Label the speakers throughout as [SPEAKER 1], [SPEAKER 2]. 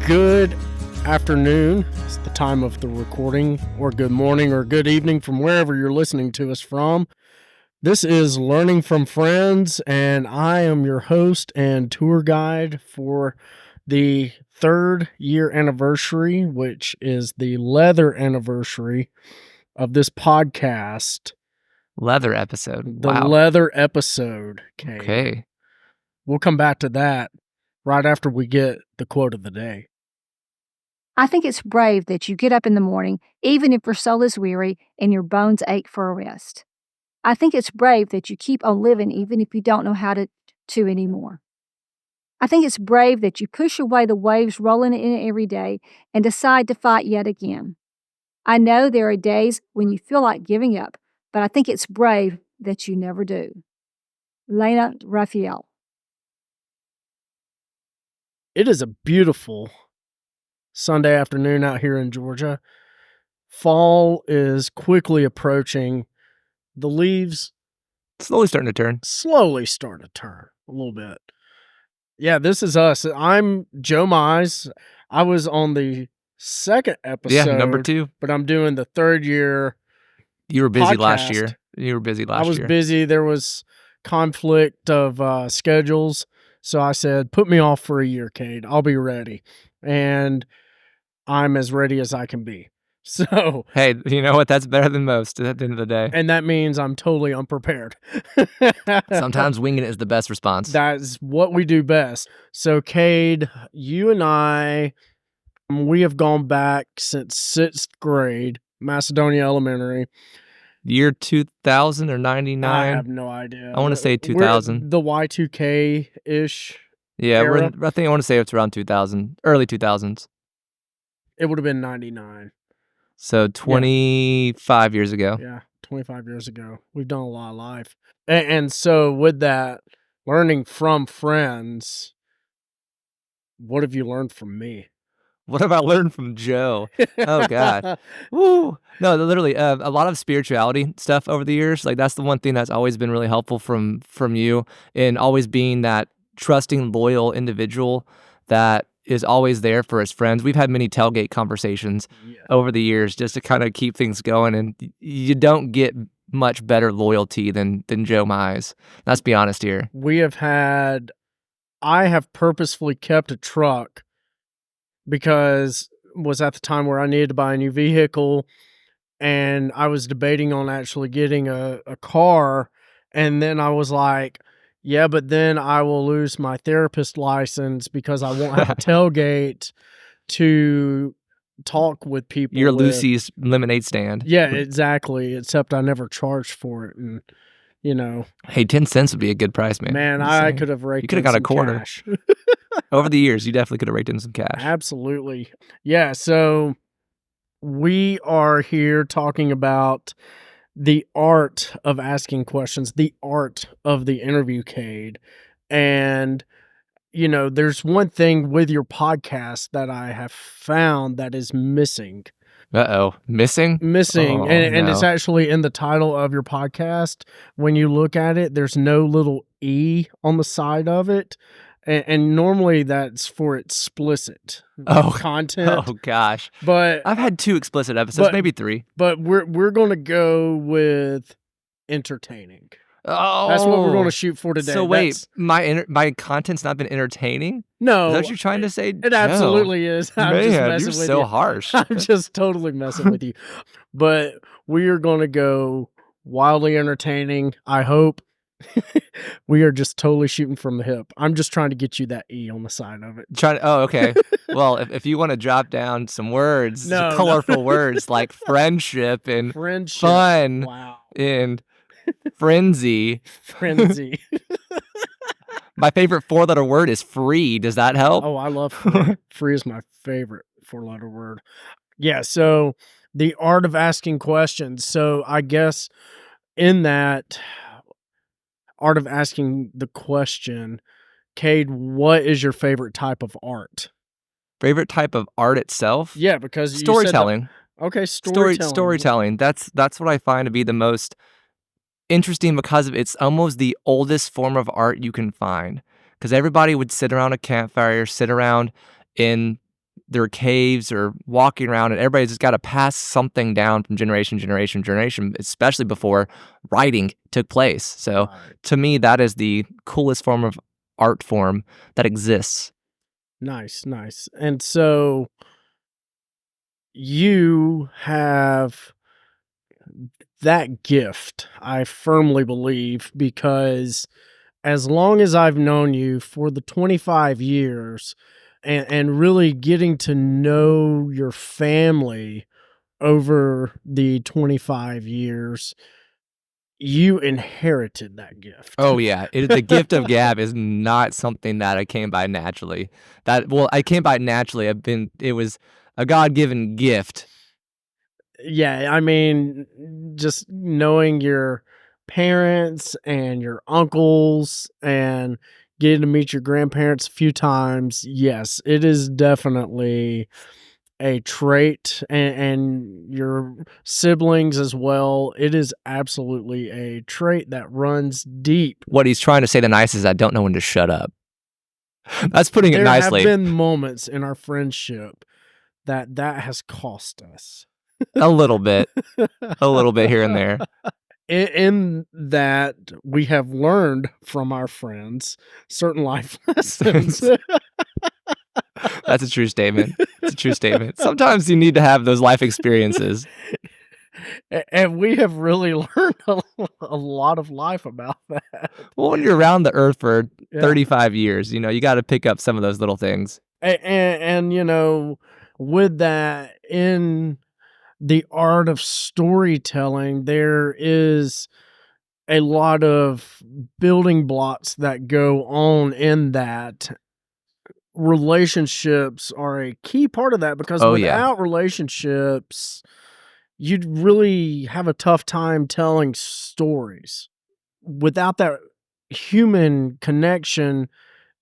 [SPEAKER 1] Good afternoon. It's the time of the recording, or good morning, or good evening from wherever you're listening to us from. This is Learning from Friends, and I am your host and tour guide for the 3rd year anniversary, which is the leather anniversary of this podcast.
[SPEAKER 2] Leather episode.
[SPEAKER 1] The
[SPEAKER 2] Wow.
[SPEAKER 1] leather episode, Cade.
[SPEAKER 2] Okay.
[SPEAKER 1] We'll come back to that right after we get the quote of the day.
[SPEAKER 3] I think it's brave that you get up in the morning, even if your soul is weary and your bones ache for a rest. I think it's brave that you keep on living even if you don't know how to anymore. I think it's brave that you push away the waves rolling in every day and decide to fight yet again. I know there are days when you feel like giving up, but I think it's brave that you never do. Lena Raphael.
[SPEAKER 1] It is a beautiful Sunday afternoon out here in Georgia. Fall is quickly approaching. The leaves
[SPEAKER 2] Slowly starting to turn.
[SPEAKER 1] slowly start to turn a little bit. Yeah, this is us. I'm Joe Mize. I was on the 2nd episode.
[SPEAKER 2] Yeah, number 2.
[SPEAKER 1] But I'm doing the 3rd year.
[SPEAKER 2] You were busy last
[SPEAKER 1] podcast.
[SPEAKER 2] year.
[SPEAKER 1] I was busy. There was conflict of schedules. So I said, put me off for a year, Cade. I'll be ready. And I'm as ready as I can be. So,
[SPEAKER 2] hey, you know what? That's better than most at the end of the day.
[SPEAKER 1] And that means I'm totally unprepared.
[SPEAKER 2] Sometimes winging it is the best response.
[SPEAKER 1] That's what we do best. So, Cade, you and I, we have gone back since 6th grade, Macedonia Elementary.
[SPEAKER 2] Year 2000 or 99?
[SPEAKER 1] I have no idea.
[SPEAKER 2] I want to say 2000.
[SPEAKER 1] The Y2K-ish.
[SPEAKER 2] Yeah,
[SPEAKER 1] era.
[SPEAKER 2] I think I want to say it's around 2000, early 2000s.
[SPEAKER 1] It would have been 99.
[SPEAKER 2] So 25 years ago.
[SPEAKER 1] Yeah, 25 years ago. We've done a lot of life. And so with that, learning from friends, what have you learned from me?
[SPEAKER 2] What have I learned from Joe? Oh, God. Woo. No, literally, a lot of spirituality stuff over the years. Like, that's the one thing that's always been really helpful from you, and always being that trusting, loyal individual that is always there for his friends. We've had many tailgate conversations over the years just to kind of keep things going, and you don't get much better loyalty than Joe Mize. Let's be honest here.
[SPEAKER 1] I have purposefully kept a truck because it was at the time where I needed to buy a new vehicle, and I was debating on actually getting a car, and then I was like, yeah, but then I will lose my therapist license because I won't have a tailgate to talk with people.
[SPEAKER 2] Your Lucy's lemonade stand.
[SPEAKER 1] Yeah, exactly, except I never charged for it, and you know.
[SPEAKER 2] Hey, 10 cents would be a good price, man.
[SPEAKER 1] Man, I could have raked in.
[SPEAKER 2] You could have got a quarter.
[SPEAKER 1] Cash.
[SPEAKER 2] Over the years, you definitely could have raked in some cash.
[SPEAKER 1] Absolutely. Yeah, so we are here talking about the art of asking questions, the art of the interview, Cade. And, you know, there's one thing with your podcast that I have found that is missing.
[SPEAKER 2] Uh-oh. Missing?
[SPEAKER 1] Missing.
[SPEAKER 2] Oh,
[SPEAKER 1] and
[SPEAKER 2] no.
[SPEAKER 1] It's actually in the title of your podcast. When you look at it, there's no little E on the side of it. And normally that's for explicit content.
[SPEAKER 2] Oh gosh.
[SPEAKER 1] But
[SPEAKER 2] I've had 2 explicit episodes, maybe 3.
[SPEAKER 1] But we're going to go with entertaining.
[SPEAKER 2] Oh.
[SPEAKER 1] That's what we're going to shoot for today.
[SPEAKER 2] So wait, my content's not been entertaining?
[SPEAKER 1] No.
[SPEAKER 2] Is that what you're trying to say?
[SPEAKER 1] It absolutely is. I'm just
[SPEAKER 2] Man,
[SPEAKER 1] messing
[SPEAKER 2] you're
[SPEAKER 1] with
[SPEAKER 2] so
[SPEAKER 1] you.
[SPEAKER 2] harsh.
[SPEAKER 1] I'm just totally messing with you. But we are going to go wildly entertaining, I hope. We are just totally shooting from the hip. I'm just trying to get you that E on the side of it.
[SPEAKER 2] Okay. Well, if you want to drop down some words, colorful words like friendship and fun and frenzy.
[SPEAKER 1] Frenzy.
[SPEAKER 2] My favorite 4-letter word is free. Does that help?
[SPEAKER 1] Oh, I love free. Free is my favorite 4-letter word. Yeah, so the art of asking questions. So I guess in that art of asking the question, Cade, what is your favorite type of art?
[SPEAKER 2] Favorite type of art itself?
[SPEAKER 1] Yeah, because
[SPEAKER 2] storytelling.
[SPEAKER 1] Okay, storytelling.
[SPEAKER 2] Storytelling. That's what I find to be the most interesting, because it's almost the oldest form of art you can find. Because everybody would sit around a campfire, sit around in their caves or walking around, and everybody's just got to pass something down from generation, especially before writing took place. So to me, that is the coolest form of art form that exists.
[SPEAKER 1] Nice. And so you have that gift, I firmly believe, because as long as I've known you for the 25 years and really getting to know your family over the 25 years, you inherited that gift.
[SPEAKER 2] Oh yeah, the gift of gab is not something that I came by naturally. I came by it naturally. It was a God-given gift.
[SPEAKER 1] Yeah, I mean, just knowing your parents and your uncles and getting to meet your grandparents a few times, yes, it is definitely a trait, and your siblings as well. It is absolutely a trait that runs deep.
[SPEAKER 2] What he's trying to say the nicest is I don't know when to shut up. That's putting it
[SPEAKER 1] There have
[SPEAKER 2] nicely.
[SPEAKER 1] been moments in our friendship that has cost us.
[SPEAKER 2] A little bit here and there.
[SPEAKER 1] In that we have learned from our friends certain life lessons.
[SPEAKER 2] That's a true statement. It's a true statement. Sometimes you need to have those life experiences.
[SPEAKER 1] And we have really learned a lot of life about that.
[SPEAKER 2] Well, when you're around the earth for
[SPEAKER 1] Yeah.
[SPEAKER 2] 35 years, you got to pick up some of those little things.
[SPEAKER 1] And with that, in the art of storytelling, there is a lot of building blocks that go on in that. Relationships are a key part of that, because
[SPEAKER 2] Oh, yeah.
[SPEAKER 1] without relationships, you'd really have a tough time telling stories. Without that human connection,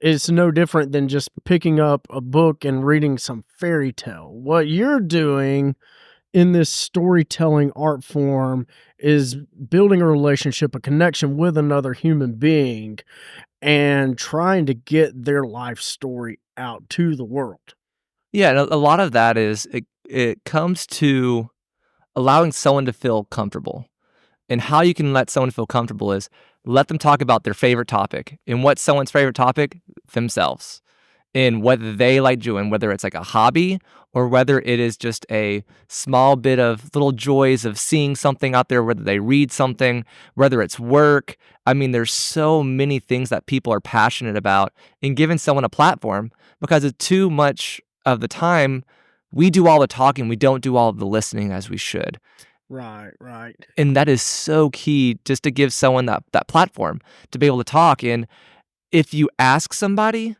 [SPEAKER 1] it's no different than just picking up a book and reading some fairy tale. What you're doing in this storytelling art form is building a relationship, a connection with another human being, and trying to get their life story out to the world.
[SPEAKER 2] Yeah, and a lot of that is it comes to allowing someone to feel comfortable. And how you can let someone feel comfortable is let them talk about their favorite topic. And what's someone's favorite topic? Themselves. And what they like doing, whether it's like a hobby or whether it is just a small bit of little joys of seeing something out there, whether they read something, whether it's work. I mean, there's so many things that people are passionate about, and giving someone a platform, because it's too much of the time we do all the talking, we don't do all of the listening as we should.
[SPEAKER 1] Right.
[SPEAKER 2] And that is so key, just to give someone that platform to be able to talk. And if you ask somebody,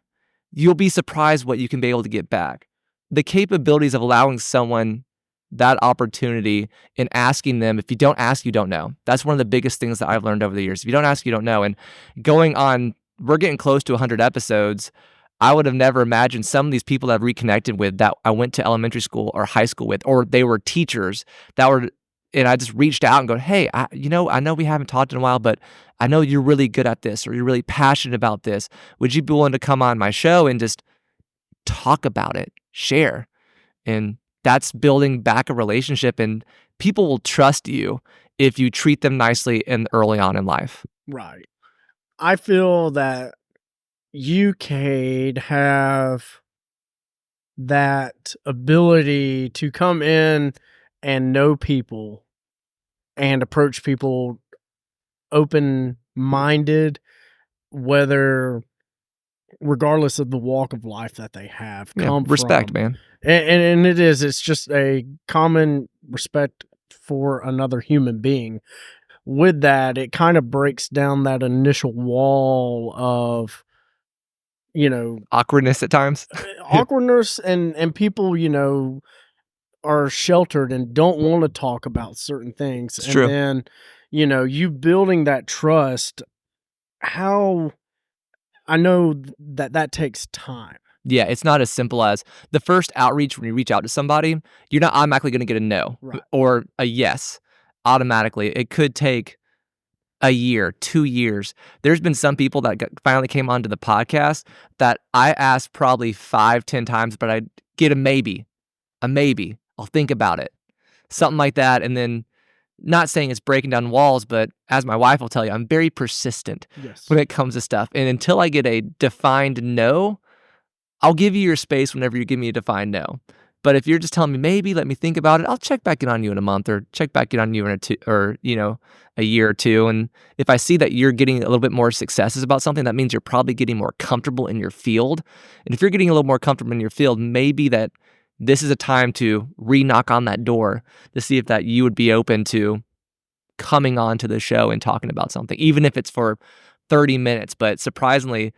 [SPEAKER 2] you'll be surprised what you can be able to get back. The capabilities of allowing someone that opportunity and asking them, if you don't ask, you don't know. That's one of the biggest things that I've learned over the years. If you don't ask, you don't know. And going on, we're getting close to 100 episodes. I would have never imagined some of these people that I've reconnected with that I went to elementary school or high school with, or they were teachers that were, and I just reached out and go, hey, I know we haven't talked in a while, but I know you're really good at this, or you're really passionate about this. Would you be willing to come on my show and just talk about it, share? And that's building back a relationship, and people will trust you if you treat them nicely and early on in life.
[SPEAKER 1] Right. I feel that you, Cade, have that ability to come in and know people and approach people open-minded, whether regardless of the walk of life that they have come
[SPEAKER 2] respect,
[SPEAKER 1] from.
[SPEAKER 2] man.
[SPEAKER 1] And it's just a common respect for another human being. With that, it kind of breaks down that initial wall of,
[SPEAKER 2] Awkwardness at times.
[SPEAKER 1] awkwardness, and people, are sheltered and don't want to talk about certain things.
[SPEAKER 2] It's
[SPEAKER 1] and
[SPEAKER 2] true.
[SPEAKER 1] Then, you building that trust, how I know that takes time.
[SPEAKER 2] Yeah, it's not as simple as the first outreach. When you reach out to somebody, you're not automatically going to get a no
[SPEAKER 1] Right.
[SPEAKER 2] or a yes automatically. It could take a year, 2 years. There's been some people that finally came onto the podcast that I asked probably 5, 10 times, but I get a maybe. I'll think about it. Something like that, and then not saying it's breaking down walls, but as my wife will tell you, I'm very persistent
[SPEAKER 1] Yes.
[SPEAKER 2] when it comes to stuff, and until I get a defined no, I'll give you your space whenever you give me a defined no. But if you're just telling me maybe, let me think about it, I'll check back in on you in a month or check back in on you in a year or two. And if I see that you're getting a little bit more successes about something, that means you're probably getting more comfortable in your field. And if you're getting a little more comfortable in your field, maybe that this is a time to re-knock on that door to see if that you would be open to coming on to the show and talking about something, even if it's for 30 minutes. But surprisingly,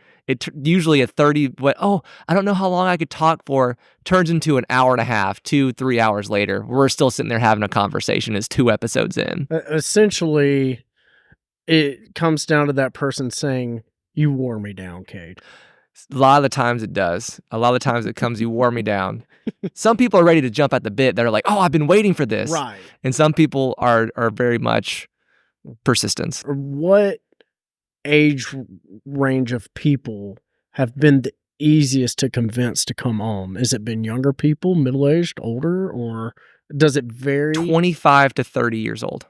[SPEAKER 2] usually a 30, I don't know how long I could talk for, turns into an hour and a half, 2-3 hours later. We're still sitting there having a conversation as 2 episodes in.
[SPEAKER 1] Essentially, it comes down to that person saying, "You wore me down, Cade."
[SPEAKER 2] A lot of the times it does. A lot of the times it comes, you wore me down. Some people are ready to jump at the bit. They're like, oh, I've been waiting for this.
[SPEAKER 1] Right.
[SPEAKER 2] And some people are very much persistence.
[SPEAKER 1] What age range of people have been the easiest to convince to come on? Has it been younger people, middle-aged, older, or does it vary?
[SPEAKER 2] 25 to 30 years old.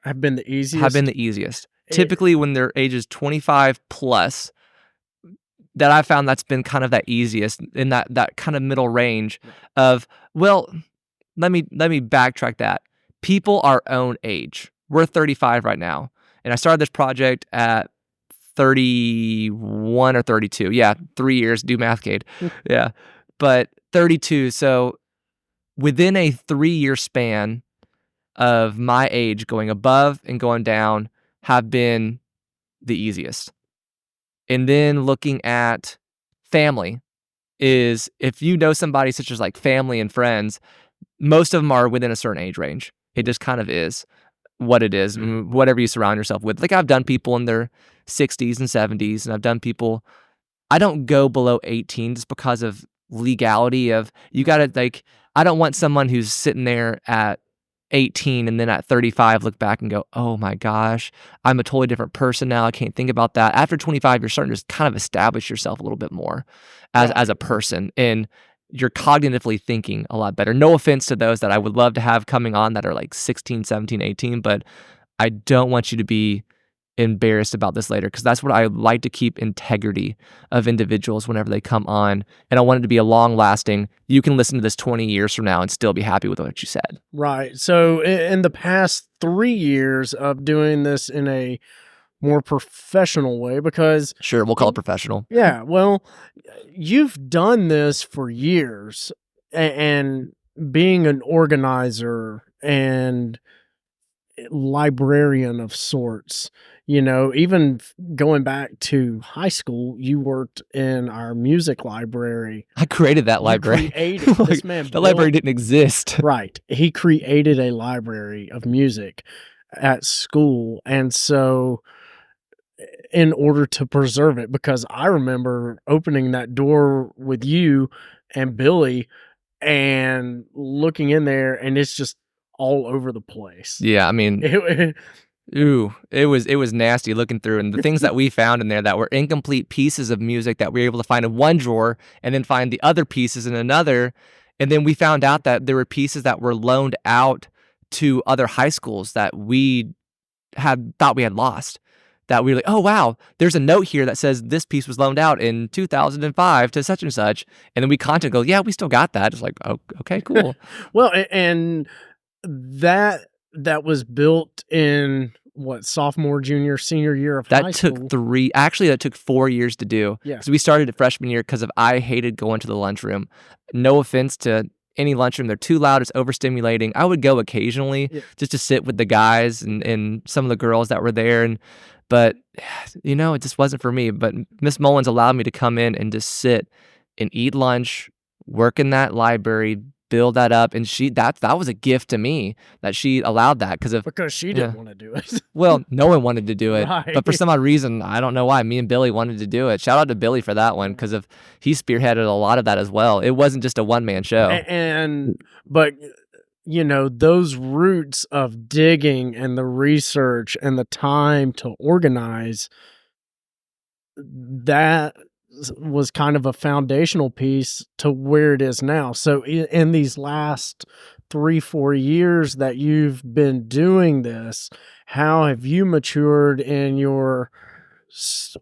[SPEAKER 1] Have been the easiest?
[SPEAKER 2] Have been the easiest. Typically when they're ages 25 plus, that I found that's been kind of that easiest in that kind of middle range of, well, let me backtrack that. People our own age. We're 35 right now. And I started this project at 31 or 32. Yeah, 3 years, do math, Cade. Yeah. But 32. So within a 3-year span of my age, going above and going down have been the easiest. And then looking at family is, if you know somebody such as like family and friends, most of them are within a certain age range. It just kind of is what it is, whatever you surround yourself with. Like I've done people in their 60s and 70s, and I've done people, I don't go below 18 just because of legality of, you gotta like, I don't want someone who's sitting there at 18 and then at 35 look back and go, oh my gosh, I'm a totally different person now. I can't think about that. After 25, you're starting to just kind of establish yourself a little bit more as a person, and you're cognitively thinking a lot better. No offense to those that I would love to have coming on that are like 16, 17, 18, but I don't want you to be embarrassed about this later, because that's what I like to keep integrity of individuals whenever they come on, and I want it to be a long lasting, you can listen to this 20 years from now and still be happy with what you said.
[SPEAKER 1] Right. So in the past 3 years of doing this in a more professional way, because
[SPEAKER 2] Sure, we'll call it professional.
[SPEAKER 1] yeah, well, you've done this for years, and being an organizer and librarian of sorts, even going back to high school, you worked in our music library.
[SPEAKER 2] I created that library.
[SPEAKER 1] Created
[SPEAKER 2] Like,
[SPEAKER 1] this man.
[SPEAKER 2] the library didn't exist.
[SPEAKER 1] Right. He created a library of music at school. And so, in order to preserve it, because I remember opening that door with you and Billy and looking in there, and it's just all over the place.
[SPEAKER 2] Yeah, I mean,
[SPEAKER 1] It-
[SPEAKER 2] it was nasty looking through, and the things that we found in there that were incomplete pieces of music that we were able to find in one drawer and then find the other pieces in another. And then we found out that there were pieces that were loaned out to other high schools that we had thought we had lost. That we were like, oh wow, there's a note here that says this piece was loaned out in 2005 to such and such. And then we contact, go, yeah, we still got that. It's like, oh, okay, cool.
[SPEAKER 1] well, and that was built in what, sophomore, junior, senior year of high
[SPEAKER 2] That
[SPEAKER 1] school.
[SPEAKER 2] that took 4 years to do.
[SPEAKER 1] Yeah.
[SPEAKER 2] Because we started at freshman year because I hated going to the lunchroom. No offense to any lunchroom. They're too loud. It's overstimulating. I would go occasionally just to sit with the guys and some of the girls that were there. But it just wasn't for me. But Miss Mullins allowed me to come in and just sit and eat lunch, work in that library, build that up, and that was a gift to me that she allowed that
[SPEAKER 1] because she didn't want to do it.
[SPEAKER 2] Well, no one wanted to do it,
[SPEAKER 1] Right.
[SPEAKER 2] but for some odd reason, I don't know why, me and Billy wanted to do it. Shout out to Billy for that one, because he spearheaded a lot of that as well. It wasn't just a one-man show.
[SPEAKER 1] But those roots of digging and the research and the time to organize, that was kind of a foundational piece to where it is now. So in these last 3-4 years that you've been doing this, how have you matured in your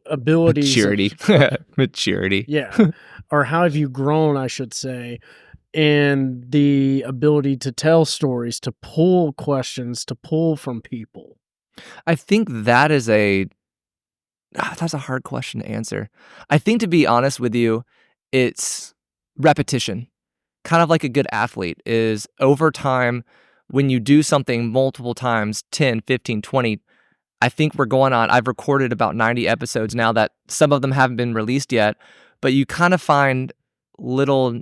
[SPEAKER 1] abilities
[SPEAKER 2] Maturity. Maturity.
[SPEAKER 1] yeah, or how have you grown, I should say, in the ability to tell stories, to pull questions, to pull from people?
[SPEAKER 2] I think that's a hard question to answer. I think, to be honest with you, it's repetition. Kind of like a good athlete is over time, when you do something multiple times, 10, 15, 20. I think I've recorded about 90 episodes now that some of them haven't been released yet, but you kind of find little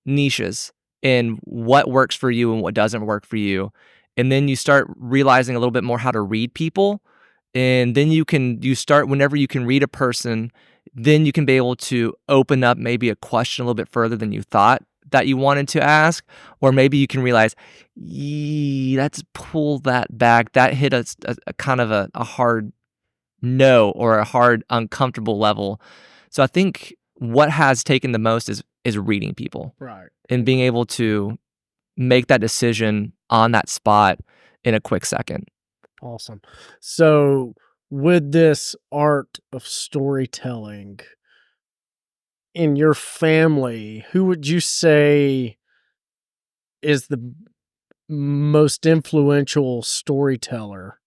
[SPEAKER 2] niches in what works for you and what doesn't work for you. And then you start realizing a little bit more how to read people. And then you start, whenever you can read a person, then you can be able to open up maybe a question a little bit further than you thought that you wanted to ask. Or maybe you can realize, let's pull that back. That hit a kind of a hard no, or a hard uncomfortable level. So I think what has taken the most is reading people.
[SPEAKER 1] Right.
[SPEAKER 2] And being able to make that decision on that spot in a quick second.
[SPEAKER 1] Awesome. So with this art of storytelling in your family, who would you say is the most influential storyteller?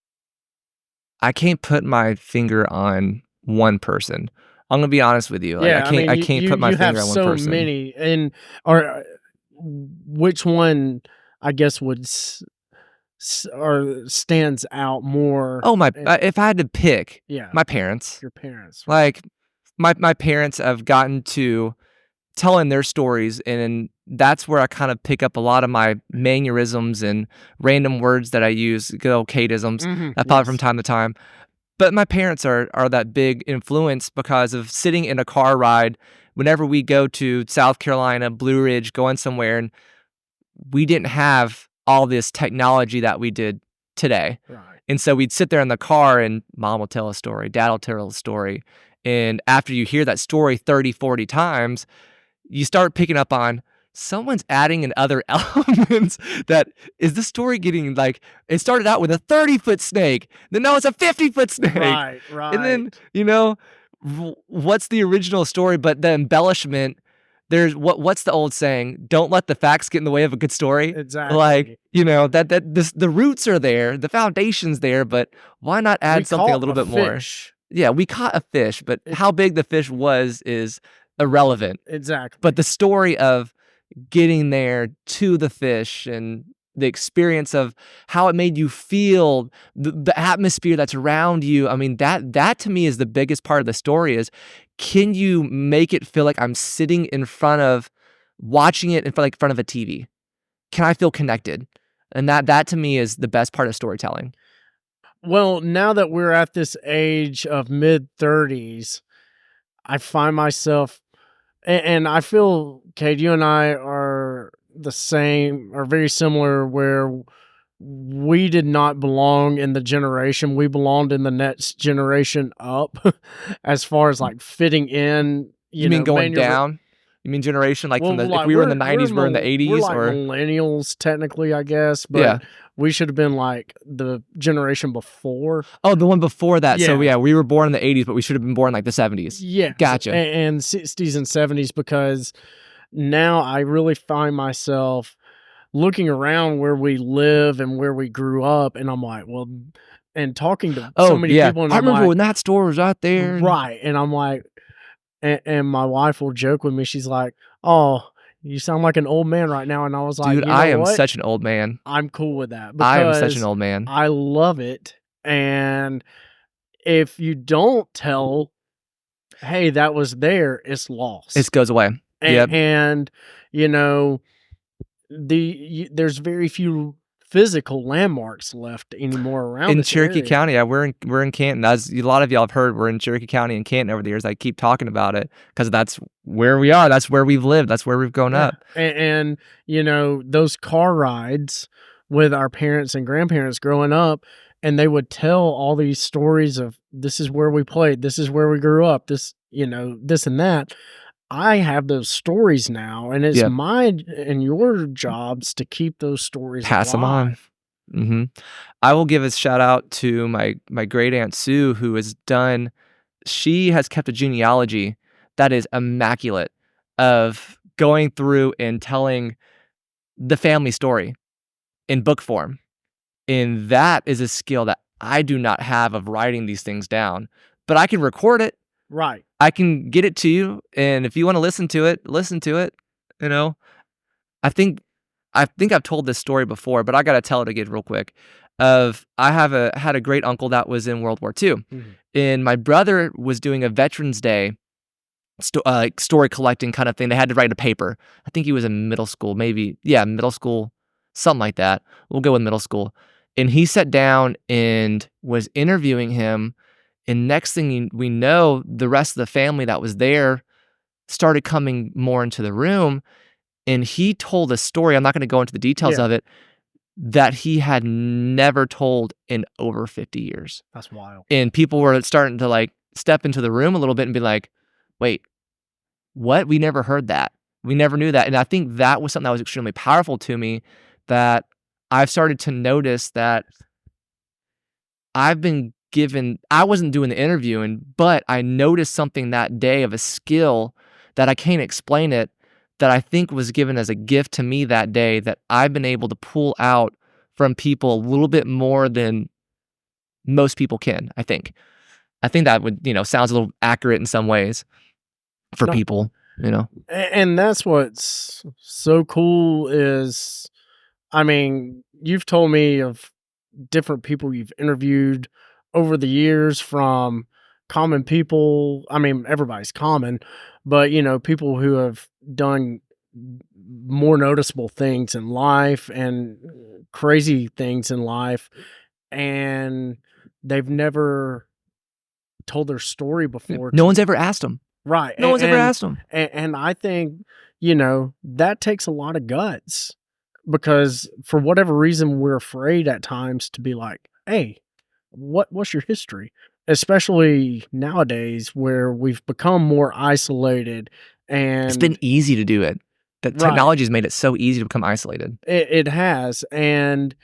[SPEAKER 2] I can't put my finger on one person. I'm gonna be honest with you. Like,
[SPEAKER 1] Yeah,
[SPEAKER 2] I can't put my finger on one
[SPEAKER 1] so
[SPEAKER 2] person.
[SPEAKER 1] many, and or which one, I guess, would or stands out more?
[SPEAKER 2] Oh, if I had to pick,
[SPEAKER 1] Yeah,
[SPEAKER 2] my parents.
[SPEAKER 1] your parents, right?
[SPEAKER 2] Like, my parents have gotten to telling their stories, and that's where I kind of pick up a lot of my mannerisms and random words that I use, good old cadeisms, that pop up from
[SPEAKER 1] Yes.
[SPEAKER 2] time to time. But my parents are that big influence because of sitting in a car ride whenever we go to South Carolina, Blue Ridge, going somewhere, and we didn't have all this technology that we did today.
[SPEAKER 1] Right.
[SPEAKER 2] And so we'd sit there in the car, and mom will tell a story, dad will tell a story. And after you hear that story 30, 40 times, you start picking up on someone's adding in other elements. That is the story getting, like, it started out with a 30-foot snake, then now it's a 50-foot snake.
[SPEAKER 1] Right, right.
[SPEAKER 2] And then, what's the original story, but the embellishment, there's what's the old saying? Don't let the facts get in the way of a good story.
[SPEAKER 1] Exactly.
[SPEAKER 2] Like, the roots are there, the foundation's there, but why not add something a little bit more?
[SPEAKER 1] Fish.
[SPEAKER 2] Yeah, we caught a fish, but how big the fish was is irrelevant.
[SPEAKER 1] Exactly.
[SPEAKER 2] But the story of getting there to the fish and the experience of how it made you feel, the atmosphere that's around you. I mean, that to me is the biggest part of the story is, can you make it feel like I'm sitting in front of, watching it in front of a TV? Can I feel connected? And that to me is the best part of storytelling.
[SPEAKER 1] Well, now that we're at this age of mid-30s, I find myself, and I feel, Cade, you and I are the same, or very similar, where we did not belong in the generation. We belonged in the next generation up as far as like fitting in.
[SPEAKER 2] You mean going down? You mean generation, like, if we were in the 90s, we're in the 80s?
[SPEAKER 1] We're like
[SPEAKER 2] or
[SPEAKER 1] millennials, technically, I guess. But
[SPEAKER 2] Yeah.
[SPEAKER 1] we should have been like the generation before.
[SPEAKER 2] Oh, the one before that. So
[SPEAKER 1] Yeah.
[SPEAKER 2] yeah, we were born in the 80s, but we should have been born like the 70s.
[SPEAKER 1] Yeah.
[SPEAKER 2] Gotcha.
[SPEAKER 1] And 60s and 70s, because now I really find myself looking around where we live and where we grew up, and I'm like, well, and talking to so many people, and
[SPEAKER 2] I
[SPEAKER 1] I'm
[SPEAKER 2] remember
[SPEAKER 1] like,
[SPEAKER 2] when that store was out there.
[SPEAKER 1] right, and I'm like, and my wife will joke with me. She's like, "Oh, you sound like an old man right now," and I was like,
[SPEAKER 2] Dude,
[SPEAKER 1] "You know
[SPEAKER 2] I am
[SPEAKER 1] what?
[SPEAKER 2] such an old man.
[SPEAKER 1] I'm cool with that
[SPEAKER 2] I am such an
[SPEAKER 1] because
[SPEAKER 2] old man.
[SPEAKER 1] I love it." And if you don't tell, hey, that was there, it's lost.
[SPEAKER 2] It goes away. Yep.
[SPEAKER 1] And there's very few physical landmarks left anymore around
[SPEAKER 2] In
[SPEAKER 1] this
[SPEAKER 2] Cherokee
[SPEAKER 1] area.
[SPEAKER 2] County, yeah, we're in Canton. As a lot of y'all have heard, we're in Cherokee County and Canton over the years. I keep talking about it because that's where we are. That's where we've lived. That's where we've grown up.
[SPEAKER 1] And those car rides with our parents and grandparents growing up, and they would tell all these stories of, this is where we played, this is where we grew up, this this and that. I have those stories now, and it's
[SPEAKER 2] Yep.
[SPEAKER 1] mine and your jobs to keep those stories
[SPEAKER 2] Pass them on.
[SPEAKER 1] alive.
[SPEAKER 2] I will give a shout out to my great aunt Sue, who has done. She has kept a genealogy that is immaculate of going through and telling the family story in book form. And that is a skill that I do not have of writing these things down, but I can record it.
[SPEAKER 1] Right.
[SPEAKER 2] I can get it to you, and if you wanna listen to it, listen to it, you know? I think I've told this story before, but I gotta tell it again real quick. I had a great uncle that was in World War II, and my brother was doing a Veterans Day like, story collecting kind of thing. They had to write a paper. I think he was in middle school, middle school, something like that. We'll go with middle school. And he sat down and was interviewing him, and next thing we know, the rest of the family that was there started coming more into the room, and he told a story, I'm not gonna go into the details
[SPEAKER 1] Yeah.
[SPEAKER 2] of it, that he had never told in over 50 years.
[SPEAKER 1] That's wild.
[SPEAKER 2] And people were starting to, like, step into the room a little bit and be like, "Wait, what? We never heard that. We never knew that." And I think that was something that was extremely powerful to me, that I've started to notice that I wasn't doing the interviewing, but I noticed something that day of a skill that I can't explain it, that I think was given as a gift to me that day, that I've been able to pull out from people a little bit more than most people can, I think. I think that would, sounds a little accurate in some ways for
[SPEAKER 1] No.
[SPEAKER 2] people,
[SPEAKER 1] And that's what's so cool is, I mean, you've told me of different people you've interviewed over the years, from common people. I mean, everybody's common, but people who have done more noticeable things in life and crazy things in life, and they've never told their story before.
[SPEAKER 2] No one's ever asked them.
[SPEAKER 1] Right.
[SPEAKER 2] No one's ever asked them.
[SPEAKER 1] And I think, that takes a lot of guts, because for whatever reason, we're afraid at times to be like, hey, what's your history? Especially nowadays where we've become more isolated,
[SPEAKER 2] It's been
[SPEAKER 1] and
[SPEAKER 2] easy to do it. The
[SPEAKER 1] Right.
[SPEAKER 2] technology has made it so easy to become isolated.
[SPEAKER 1] it has. And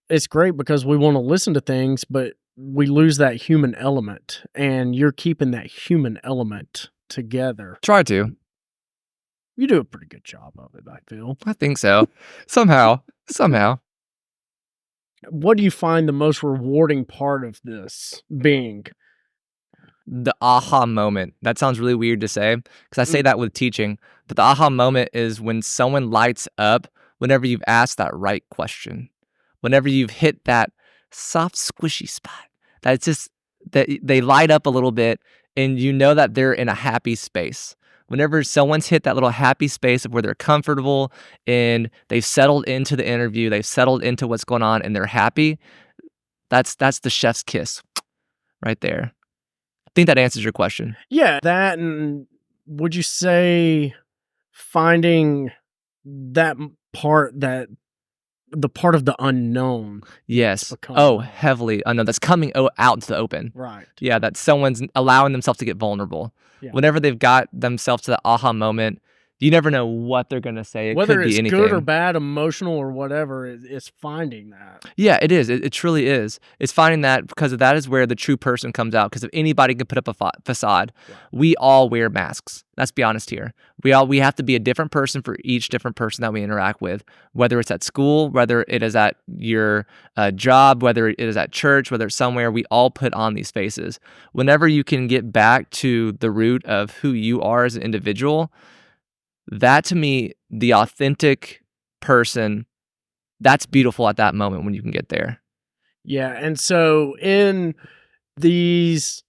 [SPEAKER 1] it's great because we want to listen to things, but we lose that human element, and you're keeping that human element together.
[SPEAKER 2] Try to.
[SPEAKER 1] You do a pretty good job of it, I feel.
[SPEAKER 2] I think so. Somehow.
[SPEAKER 1] What do you find the most rewarding part of this being?
[SPEAKER 2] The aha moment. That sounds really weird to say, because I say that with teaching, but the aha moment is when someone lights up whenever you've asked that right question. Whenever you've hit that soft, squishy spot. That's just that they light up a little bit, and you know that they're in a happy space. Whenever someone's hit that little happy space of where they're comfortable and they've settled into the interview, they've settled into what's going on, and they're happy, that's the chef's kiss right there. I think that answers your question.
[SPEAKER 1] Yeah, that. And would you say finding that part, that the part of the unknown?
[SPEAKER 2] Yes.
[SPEAKER 1] become-
[SPEAKER 2] Oh, heavily unknown. That's coming out into the open.
[SPEAKER 1] Right.
[SPEAKER 2] Yeah, that someone's allowing themselves to get vulnerable.
[SPEAKER 1] Yeah.
[SPEAKER 2] Whenever they've got themselves to that aha moment, you never know what they're going to say. It
[SPEAKER 1] Whether
[SPEAKER 2] could be
[SPEAKER 1] it's
[SPEAKER 2] anything.
[SPEAKER 1] good or bad, emotional or whatever, it's finding that.
[SPEAKER 2] Yeah, it is. It truly is. It's finding that, because that is where the true person comes out. Because if anybody can put up a facade,
[SPEAKER 1] Right.
[SPEAKER 2] we all wear masks. Let's be honest here. We have to be a different person for each different person that we interact with, whether it's at school, whether it is at your job, whether it is at church, whether it's somewhere. We all put on these faces. Whenever you can get back to the root of who you are as an individual, that, to me, the authentic person, that's beautiful at that moment when you can get there.
[SPEAKER 1] Yeah. And so in these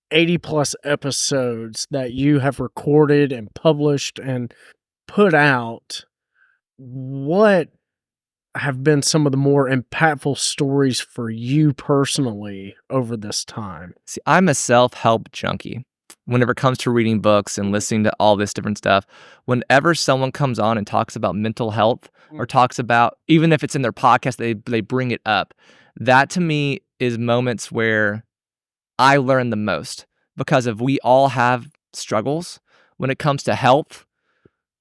[SPEAKER 1] 80 plus episodes that you have recorded and published and put out, what have been some of the more impactful stories for you personally over this time?
[SPEAKER 2] See, I'm a self-help junkie. Whenever it comes to reading books and listening to all this different stuff, whenever someone comes on and talks about mental health, or talks about, even if it's in their podcast, they bring it up, that to me is moments where I learn the most, because of we all have struggles when it comes to health,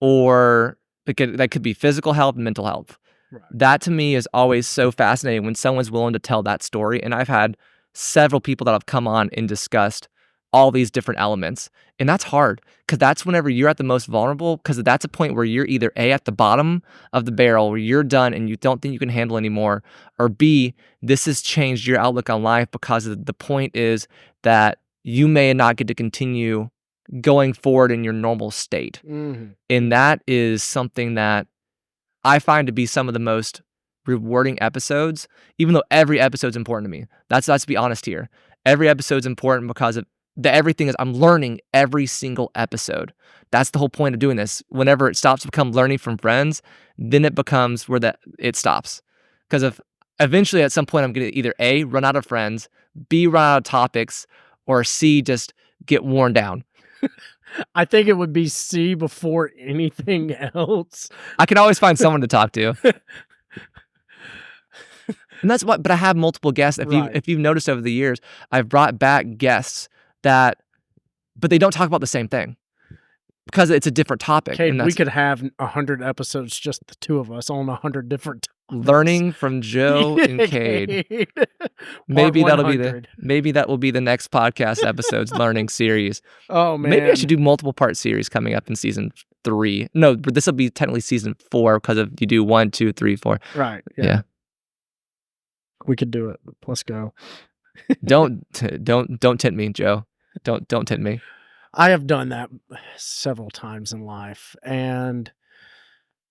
[SPEAKER 2] or that could be physical health and mental health.
[SPEAKER 1] Right.
[SPEAKER 2] That to me is always so fascinating when someone's willing to tell that story. And I've had several people that have come on and discussed all these different elements. And that's hard because that's whenever you're at the most vulnerable, because that's a point where you're either A, at the bottom of the barrel where you're done and you don't think you can handle anymore, or B, this has changed your outlook on life because the point is that you may not get to continue going forward in your normal state.
[SPEAKER 1] Mm-hmm.
[SPEAKER 2] And that is something that I find to be some of the most rewarding episodes, even though every episode's important to me. Let's be honest here. Every episode's important because of everything is I'm learning every single episode. That's the whole point of doing this. Whenever it stops to become learning from friends, then it becomes where it stops. Because if eventually at some point I'm going to either A, run out of friends, B, run out of topics, or C, just get worn down.
[SPEAKER 1] I think it would be C before anything else.
[SPEAKER 2] I can always find someone to talk to. And that's what, but I have multiple guests. If you've noticed over the years, I've brought back guests but they don't talk about the same thing because it's a different topic.
[SPEAKER 1] Okay, we could have 100 episodes, just the two of us on 100 different topics.
[SPEAKER 2] Learning from Joe and Cade. Maybe that will be the next podcast episode's learning series.
[SPEAKER 1] Oh man.
[SPEAKER 2] Maybe I should do multiple part series coming up in season 3. No, but this will be technically season 4 because of you do 1, 2, 3, 4.
[SPEAKER 1] Right.
[SPEAKER 2] Yeah.
[SPEAKER 1] We could do it. Let's go.
[SPEAKER 2] Don't tempt me, Joe. Don't tempt me.
[SPEAKER 1] I have done that several times in life, and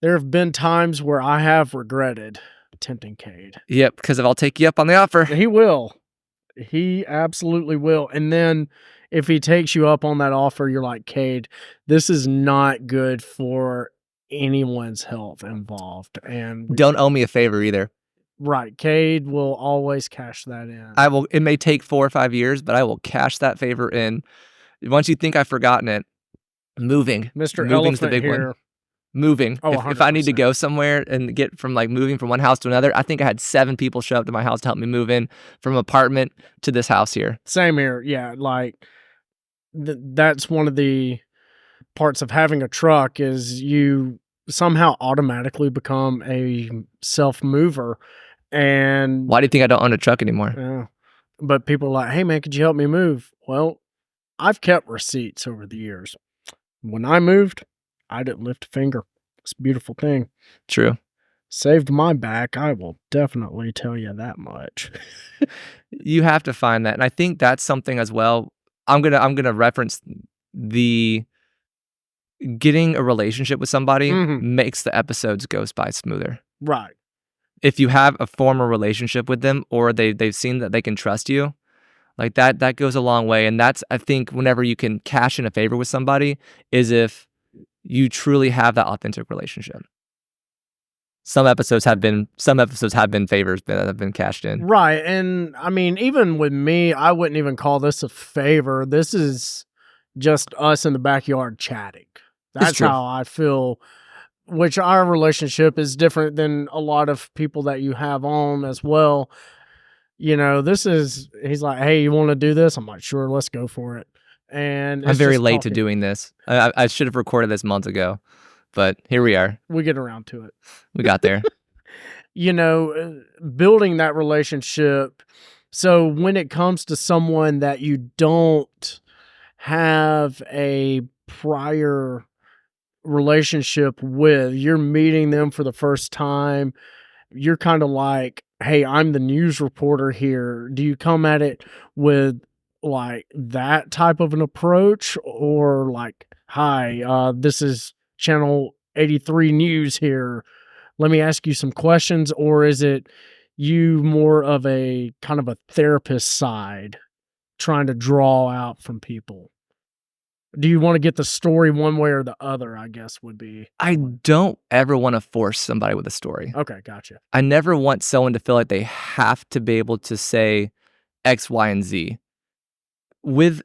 [SPEAKER 1] there have been times where I have regretted tempting Cade.
[SPEAKER 2] Yep, because I'll take you up on the offer.
[SPEAKER 1] He will. He absolutely will. And then if he takes you up on that offer, you're like, Cade, this is not good for anyone's health involved. And
[SPEAKER 2] don't owe me a favor either.
[SPEAKER 1] Right. Cade will always cash that in.
[SPEAKER 2] I will. It may take 4 or 5 years, but I will cash that favor in. Once you think I've forgotten it, moving's the big
[SPEAKER 1] here.
[SPEAKER 2] one. Moving.
[SPEAKER 1] Oh,
[SPEAKER 2] if I need to go somewhere and get from moving from one house to another, I think I had 7 people show up to my house to help me move in from apartment to this house here.
[SPEAKER 1] Same here. Yeah. Like that's one of the parts of having a truck is you somehow automatically become a self-mover. And
[SPEAKER 2] why do you think I don't own a truck anymore?
[SPEAKER 1] Yeah. But people are like, hey man, could you help me move? Well, I've kept receipts over the years. When I moved, I didn't lift a finger. It's a beautiful thing.
[SPEAKER 2] True.
[SPEAKER 1] Saved my back. I will definitely tell you that much.
[SPEAKER 2] You have to find that. And I think that's something as well. I'm gonna reference the getting a relationship with somebody makes the episodes go by smoother.
[SPEAKER 1] Right.
[SPEAKER 2] If you have a former relationship with them or they've seen that they can trust you, like that goes a long way. And that's, I think, whenever you can cash in a favor with somebody is if you truly have that authentic relationship. Some episodes have been favors that have been cashed in.
[SPEAKER 1] Right. And I mean, even with me, I wouldn't even call this a favor. This is just us in the backyard chatting. That's how I feel, which our relationship is different than a lot of people that you have on as well. You know, he's like, hey, you want to do this? I'm like, sure, let's go for it. And
[SPEAKER 2] I'm very late to doing this. I should have recorded this months ago, but here we are.
[SPEAKER 1] We get around to it.
[SPEAKER 2] We got there.
[SPEAKER 1] You know, building that relationship. So when it comes to someone that you don't have a prior relationship with, you're meeting them for the first time, you're kind of like, hey, I'm the news reporter here. Do you come at it with like that type of an approach, or like, hi, this is channel 83 news here, let me ask you some questions? Or is it you more of a kind of a therapist side trying to draw out from people? Do you want to get the story one way or the other, I guess would be.
[SPEAKER 2] I don't ever want to force somebody with a story.
[SPEAKER 1] Okay, gotcha.
[SPEAKER 2] I never want someone to feel like they have to be able to say X, Y, and Z. With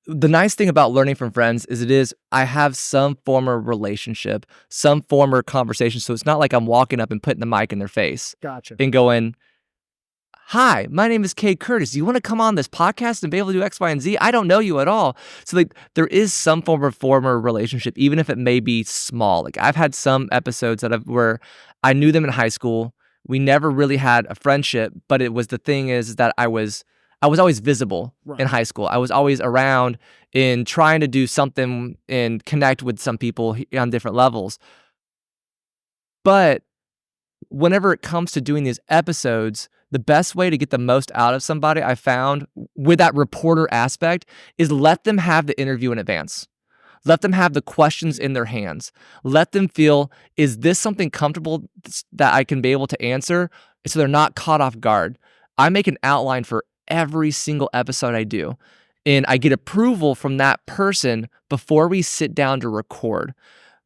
[SPEAKER 2] the nice thing about learning from friends is I have some former relationship, some former conversation. So it's not like I'm walking up and putting the mic in their face.
[SPEAKER 1] Gotcha.
[SPEAKER 2] And going, hi, my name is Cade Curtis. Do you want to come on this podcast and be able to do X, Y, and Z? I don't know you at all. So like there is some form of former relationship, even if it may be small. Like I've had some episodes where I knew them in high school. We never really had a friendship, but it was the thing is that I was always visible in high school. I was always around in trying to do something and connect with some people on different levels. But whenever it comes to doing these episodes, the best way to get the most out of somebody I found with that reporter aspect is let them have the interview in advance. Let them have the questions in their hands. Let them feel, is this something comfortable that I can be able to answer? So they're not caught off guard. I make an outline for every single episode I do, and I get approval from that person before we sit down to record,